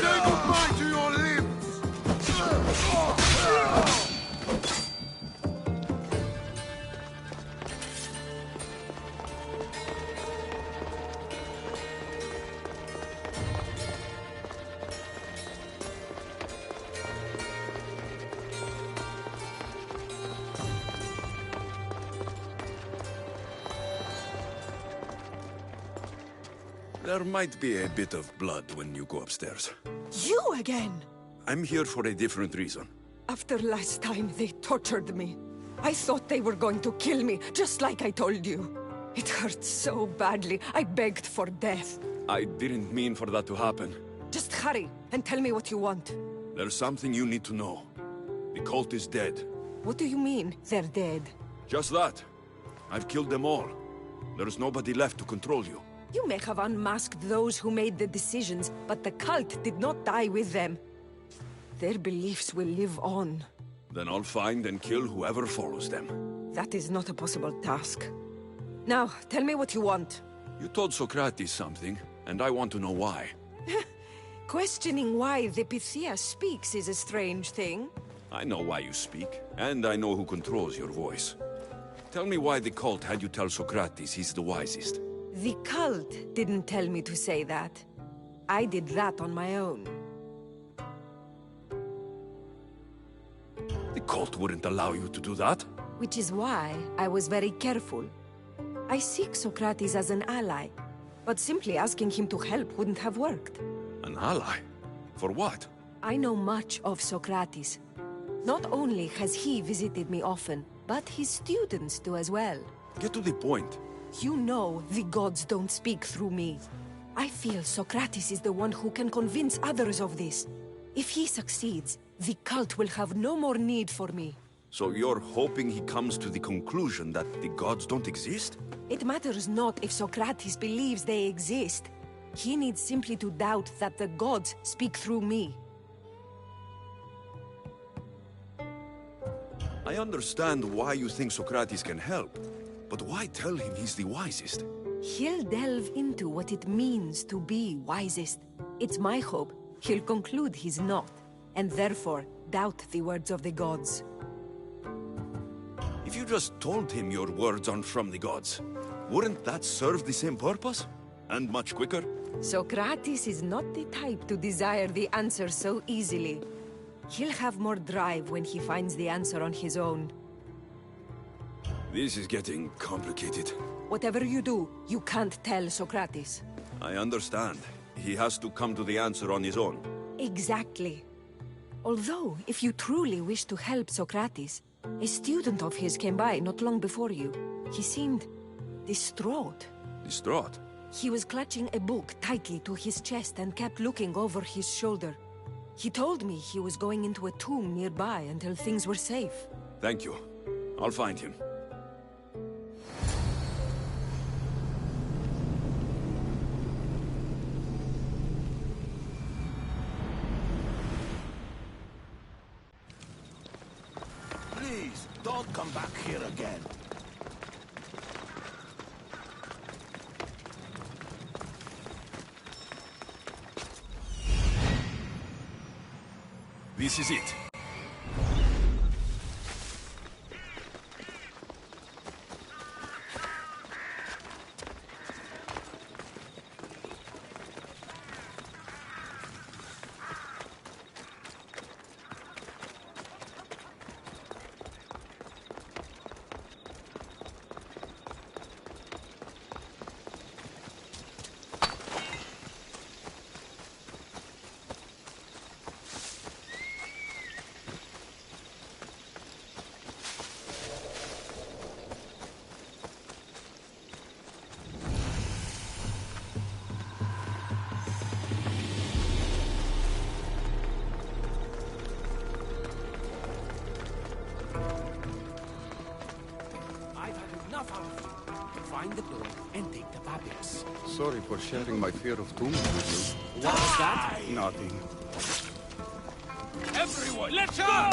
Say goodbye to your limbs! There might be a bit of blood when you go upstairs. You again? I'm here for a different reason. After last time, they tortured me. I thought they were going to kill me, just like I told you. It hurt so badly, I begged for death. I didn't mean for that to happen. Just hurry, and tell me what you want. There's something you need to know. The cult is dead. What do you mean, they're dead? Just that. I've killed them all. There's nobody left to control you. You may have unmasked those who made the decisions, but the cult did not die with them. Their beliefs will live on. Then I'll find and kill whoever follows them. That is not a possible task. Now, tell me what you want. You told Socrates something, and I want to know why. Questioning why the Pythia speaks is a strange thing. I know why you speak, and I know who controls your voice. Tell me why the cult had you tell Socrates he's the wisest. The cult didn't tell me to say that. I did that on my own. The cult wouldn't allow you to do that. Which is why I was very careful. I seek Socrates as an ally, but simply asking him to help wouldn't have worked. An ally? For what? I know much of Socrates. Not only has he visited me often, but his students do as well. Get to the point. You know the gods don't speak through me. I feel Socrates is the one who can convince others of this. If he succeeds, the cult will have no more need for me. So you're hoping he comes to the conclusion that the gods don't exist? It matters not if Socrates believes they exist. He needs simply to doubt that the gods speak through me. I understand why you think Socrates can help, but why tell him he's the wisest? He'll delve into what it means to be wisest. It's my hope he'll conclude he's not, and therefore doubt the words of the gods. If you just told him your words aren't from the gods, wouldn't that serve the same purpose? And much quicker? Socrates is not the type to desire the answer so easily. He'll have more drive when he finds the answer on his own. This is getting complicated. Whatever you do, you can't tell Socrates. I understand. He has to come to the answer on his own. Exactly. Although, if you truly wish to help Socrates, a student of his came by not long before you. He seemed distraught. Distraught? He was clutching a book tightly to his chest and kept looking over his shoulder. He told me he was going into a tomb nearby until things were safe. Thank you. I'll find him. Please, don't come back here again. This is it. Find the door and take the papyrus. Sorry for sharing my fear of tombs with you. What was that? Nothing. Everyone, let's go!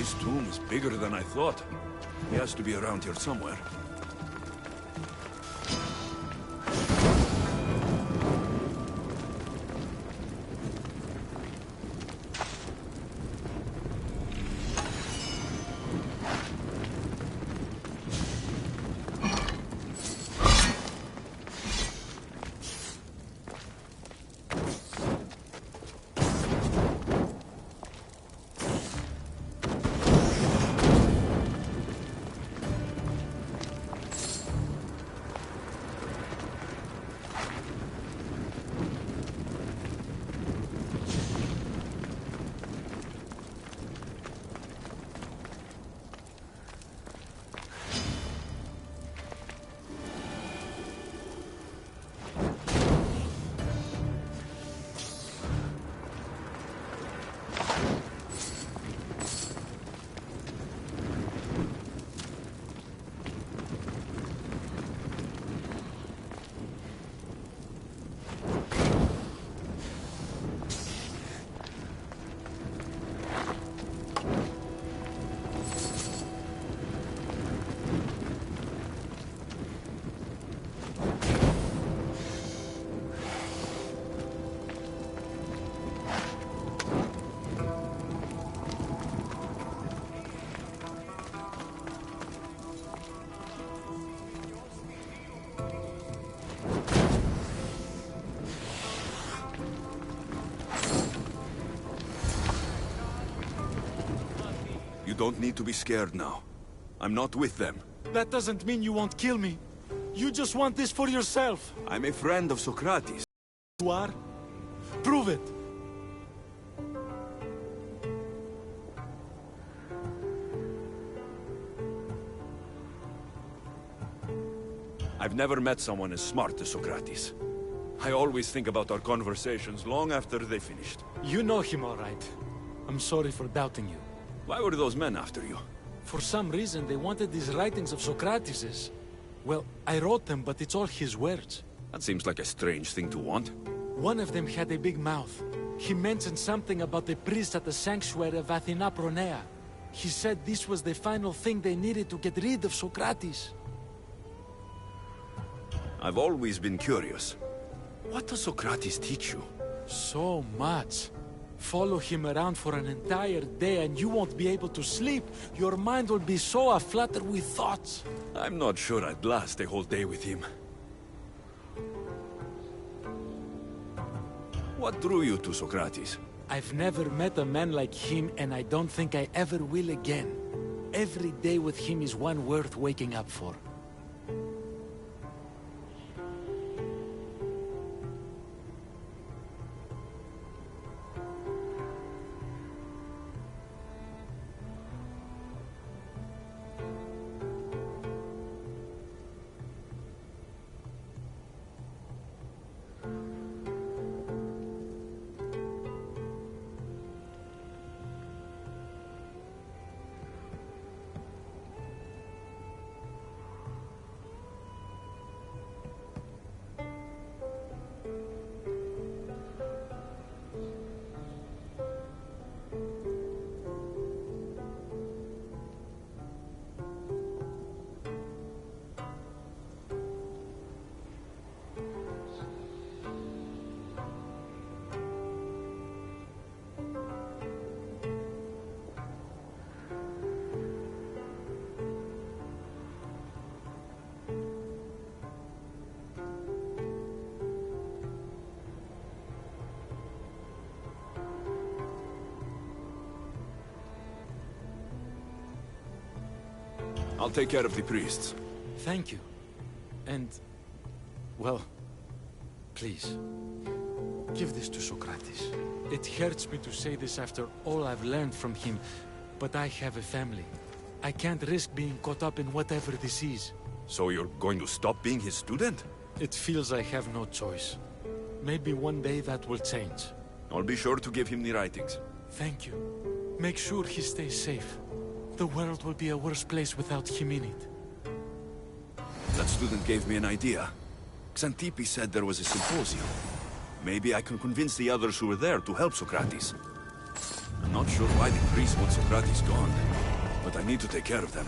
This tomb is bigger than I thought. He has to be around here somewhere. You don't need to be scared now. I'm not with them. That doesn't mean you won't kill me. You just want this for yourself. I'm a friend of Socrates. You are? Prove it. I've never met someone as smart as Socrates. I always think about our conversations long after they finished. You know him all right. I'm sorry for doubting you. Why were those men after you? For some reason, they wanted these writings of Socrates's. Well, I wrote them, but it's all his words. That seems like a strange thing to want. One of them had a big mouth. He mentioned something about the priest at the sanctuary of Athena Pronea. He said this was the final thing they needed to get rid of Socrates. I've always been curious. What does Socrates teach you? So much. Follow him around for an entire day and you won't be able to sleep. Your mind will be so aflutter with thoughts. I'm not sure I'd last a whole day with him. What drew you to Socrates? I've never met a man like him and I don't think I ever will again. Every day with him is one worth waking up for. I'll take care of the priests. Thank you. And, well, please, give this to Socrates. It hurts me to say this after all I've learned from him, but I have a family. I can't risk being caught up in whatever this is. So you're going to stop being his student? It feels I have no choice. Maybe one day that will change. I'll be sure to give him the writings. Thank you. Make sure he stays safe. The world will be a worse place without him in it. That student gave me an idea. Xantippe said there was a symposium. Maybe I can convince the others who were there to help Socrates. Not sure why the priest wants Socrates gone, but I need to take care of them.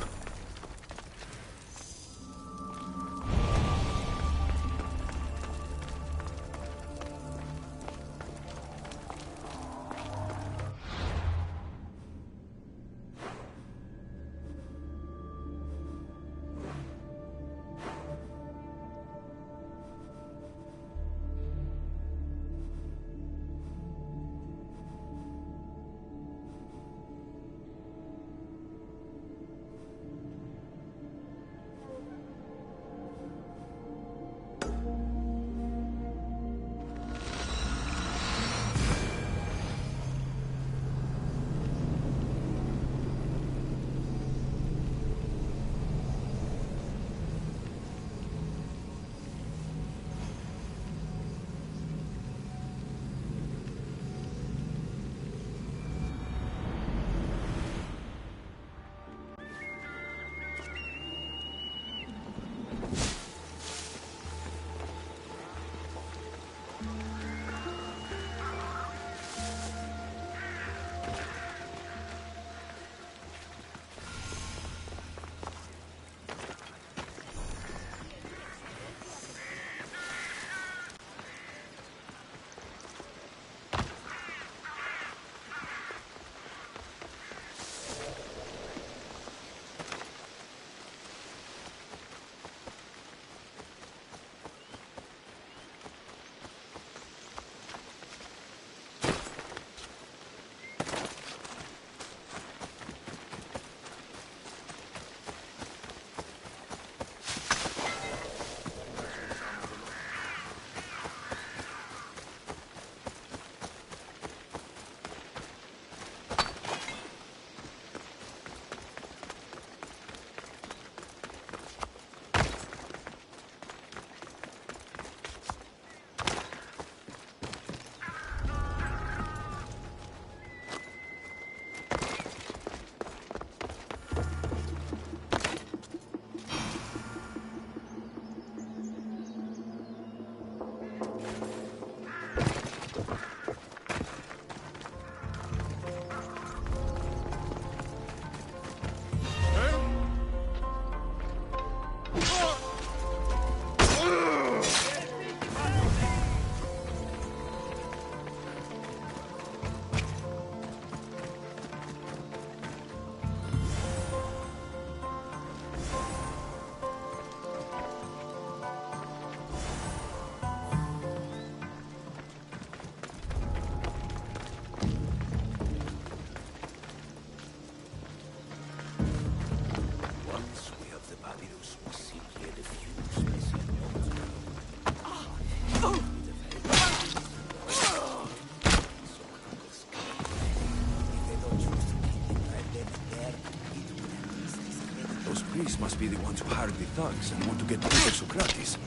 These must be the ones who hired the thugs and want to get rid of Socrates.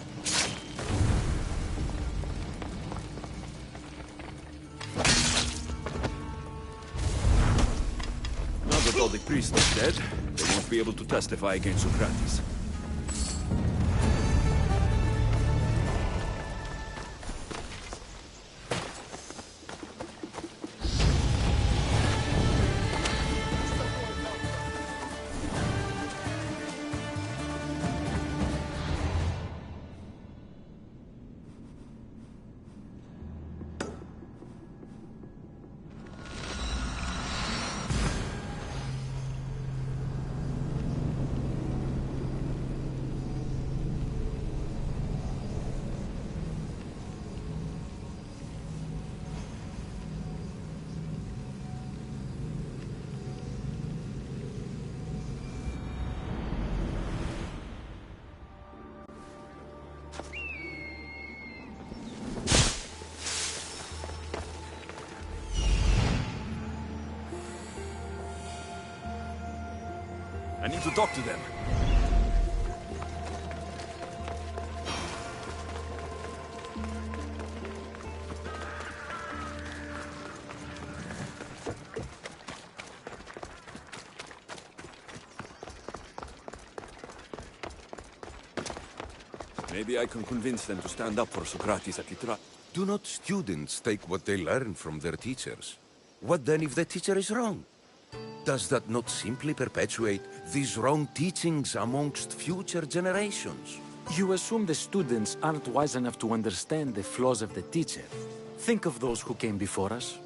Now that all the priests are dead, they won't be able to testify against Socrates. I need to talk to them. Maybe I can convince them to stand up for Socrates at the trial. Do not students take what they learn from their teachers? What then if the teacher is wrong? Does that not simply perpetuate these wrong teachings amongst future generations? You assume the students aren't wise enough to understand the flaws of the teacher. Think of those who came before us.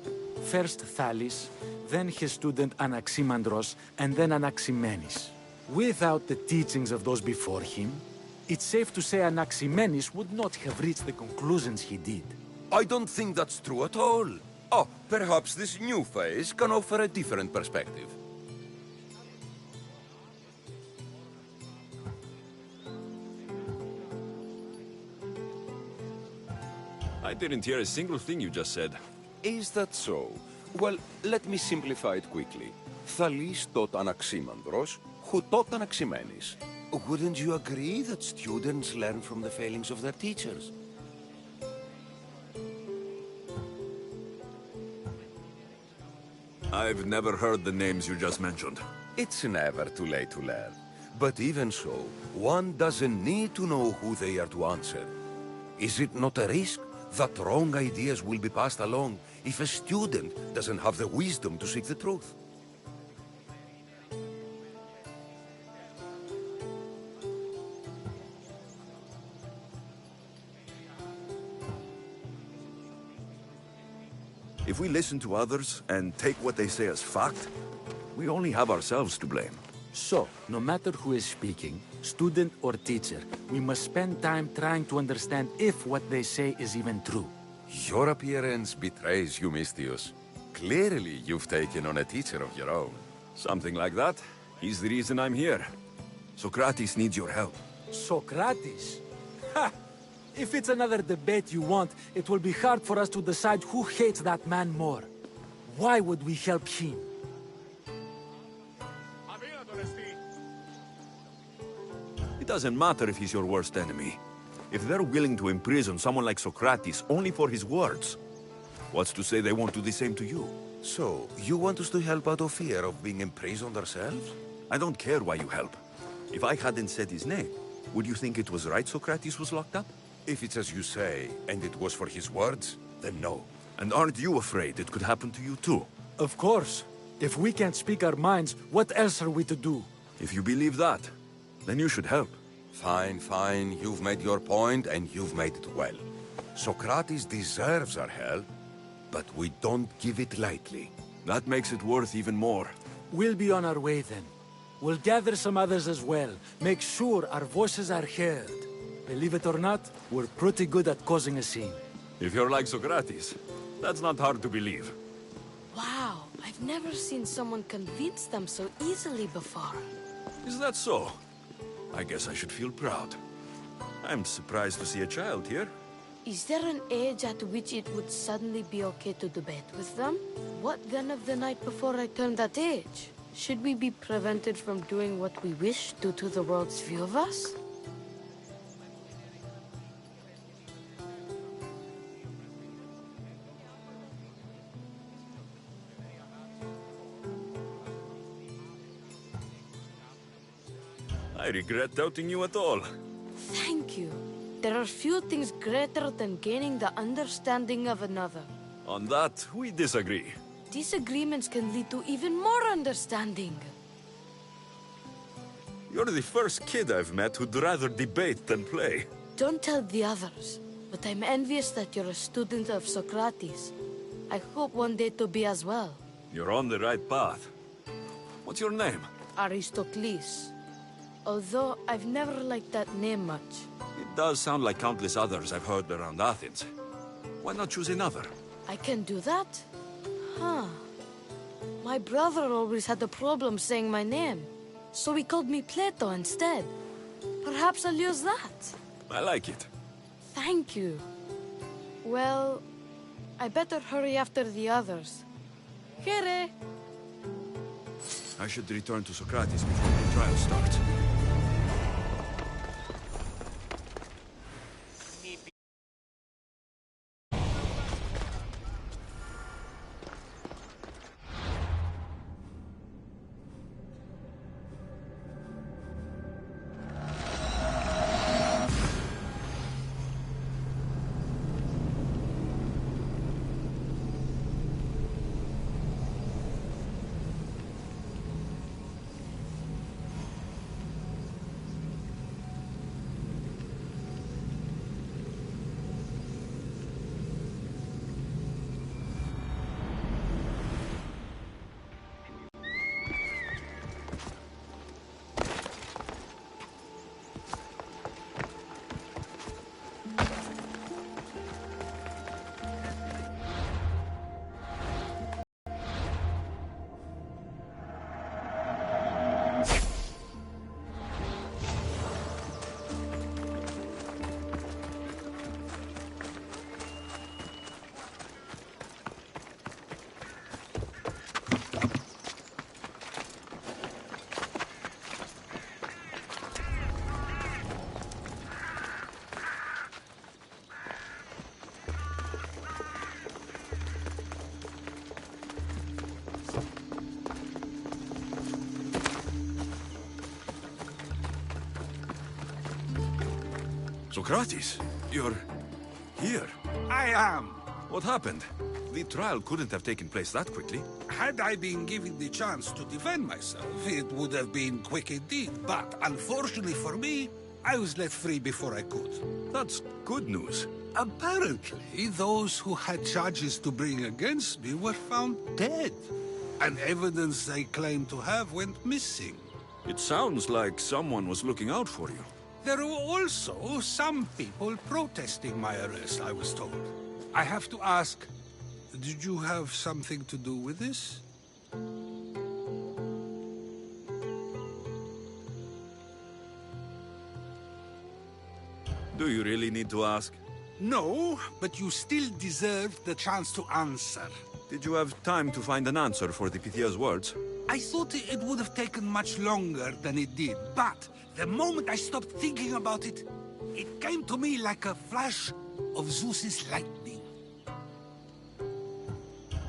First Thales, then his student Anaximandros, and then Anaximenes. Without the teachings of those before him, it's safe to say Anaximenes would not have reached the conclusions he did. I don't think that's true at all. Oh, perhaps this new phase can offer a different perspective. I didn't hear a single thing you just said. Is that so? Well, let me simplify it quickly. Thales taught Anaximandros, who taught Anaximenes. Wouldn't you agree that students learn from the failings of their teachers? I've never heard the names you just mentioned. It's never too late to learn. But even so, one doesn't need to know who they are to answer. Is it not a risk that wrong ideas will be passed along if a student doesn't have the wisdom to seek the truth? If we listen to others and take what they say as fact, we only have ourselves to blame. So, no matter who is speaking, student or teacher, we must spend time trying to understand if what they say is even true. Your appearance betrays you, Mystius. Clearly, you've taken on a teacher of your own. Something like that. He's the reason I'm here. Socrates needs your help. Socrates? Ha! If it's another debate you want, it will be hard for us to decide who hates that man more. Why would we help him? It doesn't matter if he's your worst enemy. If they're willing to imprison someone like Socrates only for his words, what's to say they won't do the same to you? So, you want us to help out of fear of being imprisoned ourselves? I don't care why you help. If I hadn't said his name, would you think it was right Socrates was locked up? If it's as you say, and it was for his words, then no. And aren't you afraid it could happen to you too? Of course. If we can't speak our minds, what else are we to do? If you believe that, then you should help. Fine, fine. You've made your point, and you've made it well. Socrates deserves our help, but we don't give it lightly. That makes it worth even more. We'll be on our way then. We'll gather some others as well. Make sure our voices are heard. Believe it or not, we're pretty good at causing a scene. If you're like Socrates, that's not hard to believe. Wow, I've never seen someone convince them so easily before. Is that so? I guess I should feel proud. I'm surprised to see a child here. Is there an age at which it would suddenly be okay to debate with them? What then of the night before I turned that age? Should we be prevented from doing what we wish due to the world's view of us? I regret doubting you at all. Thank you. There are few things greater than gaining the understanding of another. On that, we disagree. Disagreements can lead to even more understanding. You're the first kid I've met who'd rather debate than play. Don't tell the others, but I'm envious that you're a student of Socrates. I hope one day to be as well. You're on the right path. What's your name? Aristocles. Although I've never liked that name much. It does sound like countless others I've heard around Athens. Why not choose another? I can do that? Huh. My brother always had a problem saying my name, so he called me Plato instead. Perhaps I'll use that. I like it. Thank you. Well, I better hurry after the others. Here. I should return to Socrates before the trial starts. Socrates, you're here. I am. What happened? The trial couldn't have taken place that quickly. Had I been given the chance to defend myself, it would have been quick indeed. But unfortunately for me, I was let free before I could. That's good news. Apparently, those who had charges to bring against me were found dead. And evidence they claimed to have went missing. It sounds like someone was looking out for you. There were also some people protesting my arrest, I was told. I have to ask, did you have something to do with this? Do you really need to ask? No, but you still deserve the chance to answer. Did you have time to find an answer for the Pythia's words? I thought it would have taken much longer than it did, but the moment I stopped thinking about it, it came to me like a flash of Zeus's lightning.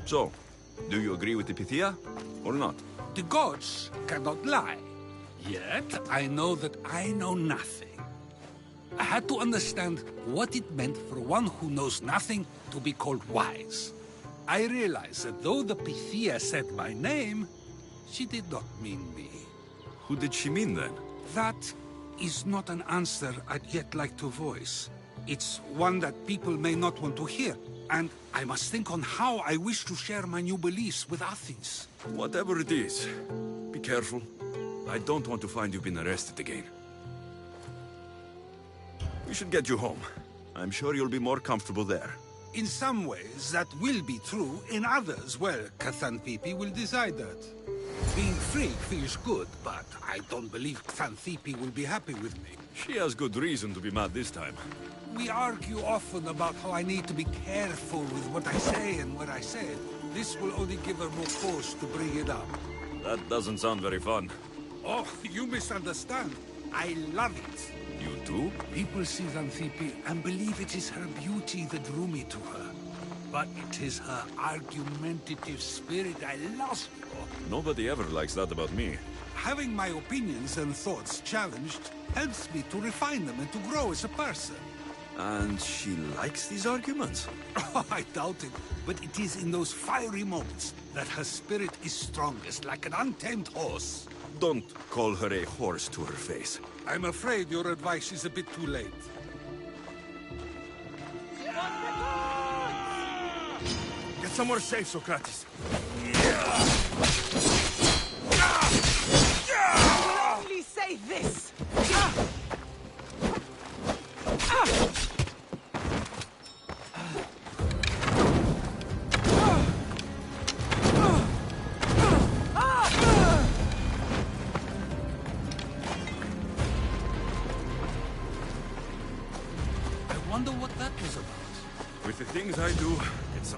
So, do you agree with the Pythia, or not? The gods cannot lie. Yet, I know that I know nothing. I had to understand what it meant for one who knows nothing to be called wise. I realized that though the Pythia said my name, she did not mean me. Who did she mean then? That is not an answer I'd yet like to voice. It's one that people may not want to hear, and I must think on how I wish to share my new beliefs with Athens. Whatever it is, be careful. I don't want to find you've been arrested again. We should get you home. I'm sure you'll be more comfortable there. In some ways, that will be true. In others, well, Xanthippe will decide that. Being free feels good, but I don't believe Xanthippe will be happy with me. She has good reason to be mad this time. We argue often about how I need to be careful with what I say and what I say. This will only give her more cause to bring it up. That doesn't sound very fun. Oh, you misunderstand. I love it. You do? People see Xanthippe and believe it is her beauty that drew me to her. But it is her argumentative spirit I lost for. Nobody ever likes that about me. Having my opinions and thoughts challenged helps me to refine them and to grow as a person. And she likes these arguments? Oh, I doubt it. But it is in those fiery moments that her spirit is strongest, like an untamed horse. Don't call her a horse to her face. I'm afraid your advice is a bit too late. Get somewhere safe, Socrates. I will only say this. I wonder what that was about. With the things I do, it's a...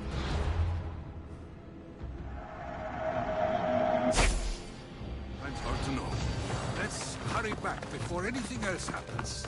It's hard to know. Let's hurry back before anything else happens.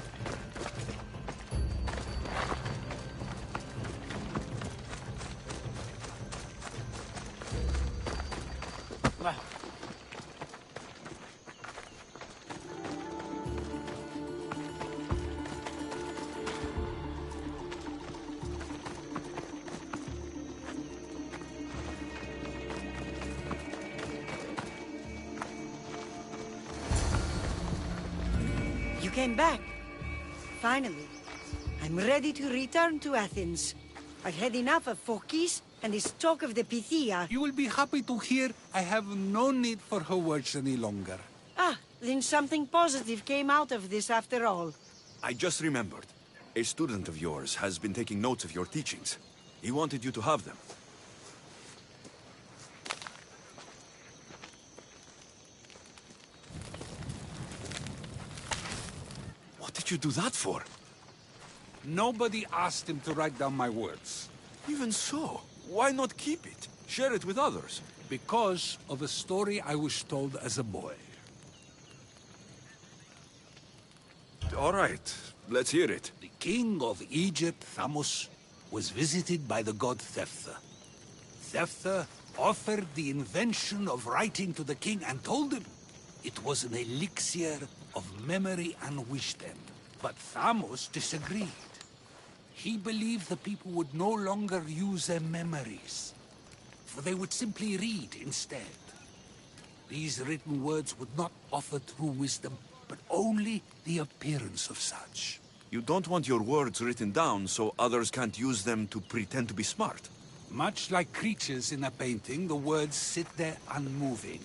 You came back. Finally. I'm ready to return to Athens. I've had enough of Phokis and this talk of the Pythia. You will be happy to hear I have no need for her words any longer. Ah, then something positive came out of this after all. I just remembered. A student of yours has been taking notes of your teachings. He wanted you to have them. What did you do that for? Nobody asked him to write down my words. Even so, why not keep it? Share it with others. Because of a story I was told as a boy. All right, let's hear it. The king of Egypt, Thamos, was visited by the god Thephtha. Thephtha offered the invention of writing to the king and told him it was an elixir of memory and wisdom. But Thamos disagreed. He believed the people would no longer use their memories, for they would simply read instead. These written words would not offer true wisdom, but only the appearance of such. You don't want your words written down so others can't use them to pretend to be smart. Much like creatures in a painting, the words sit there unmoving.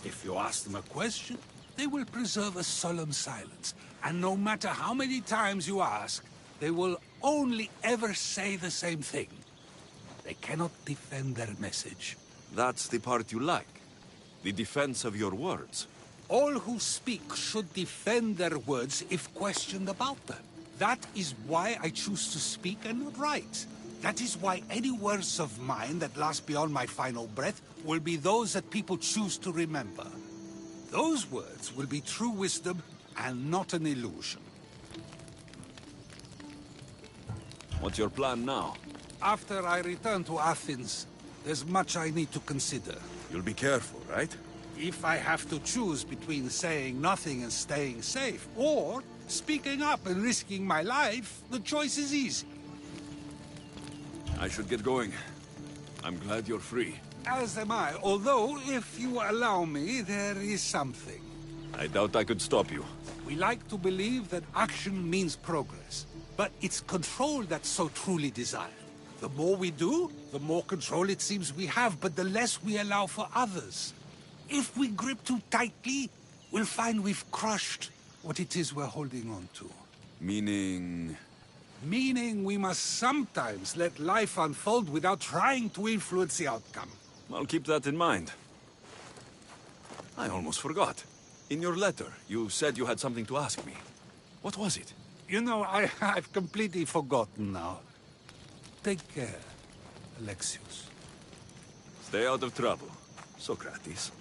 If you ask them a question, they will preserve a solemn silence. And no matter how many times you ask, they will only ever say the same thing. They cannot defend their message. That's the part you like. The defense of your words. All who speak should defend their words if questioned about them. That is why I choose to speak and not write. That is why any words of mine that last beyond my final breath will be those that people choose to remember. Those words will be true wisdom and not an illusion. What's your plan now? After I return to Athens, there's much I need to consider. You'll be careful, right? If I have to choose between saying nothing and staying safe, or speaking up and risking my life, the choice is easy. I should get going. I'm glad you're free. As am I, although, if you allow me, there is something. I doubt I could stop you. We like to believe that action means progress, but it's control that's so truly desired. The more we do, the more control it seems we have, but the less we allow for others. If we grip too tightly, we'll find we've crushed what it is we're holding on to. Meaning... Meaning we must sometimes let life unfold without trying to influence the outcome. I'll keep that in mind. I almost forgot. In your letter, you said you had something to ask me. What was it? You know, I've completely forgotten now. Take care, Alexios. Stay out of trouble, Socrates.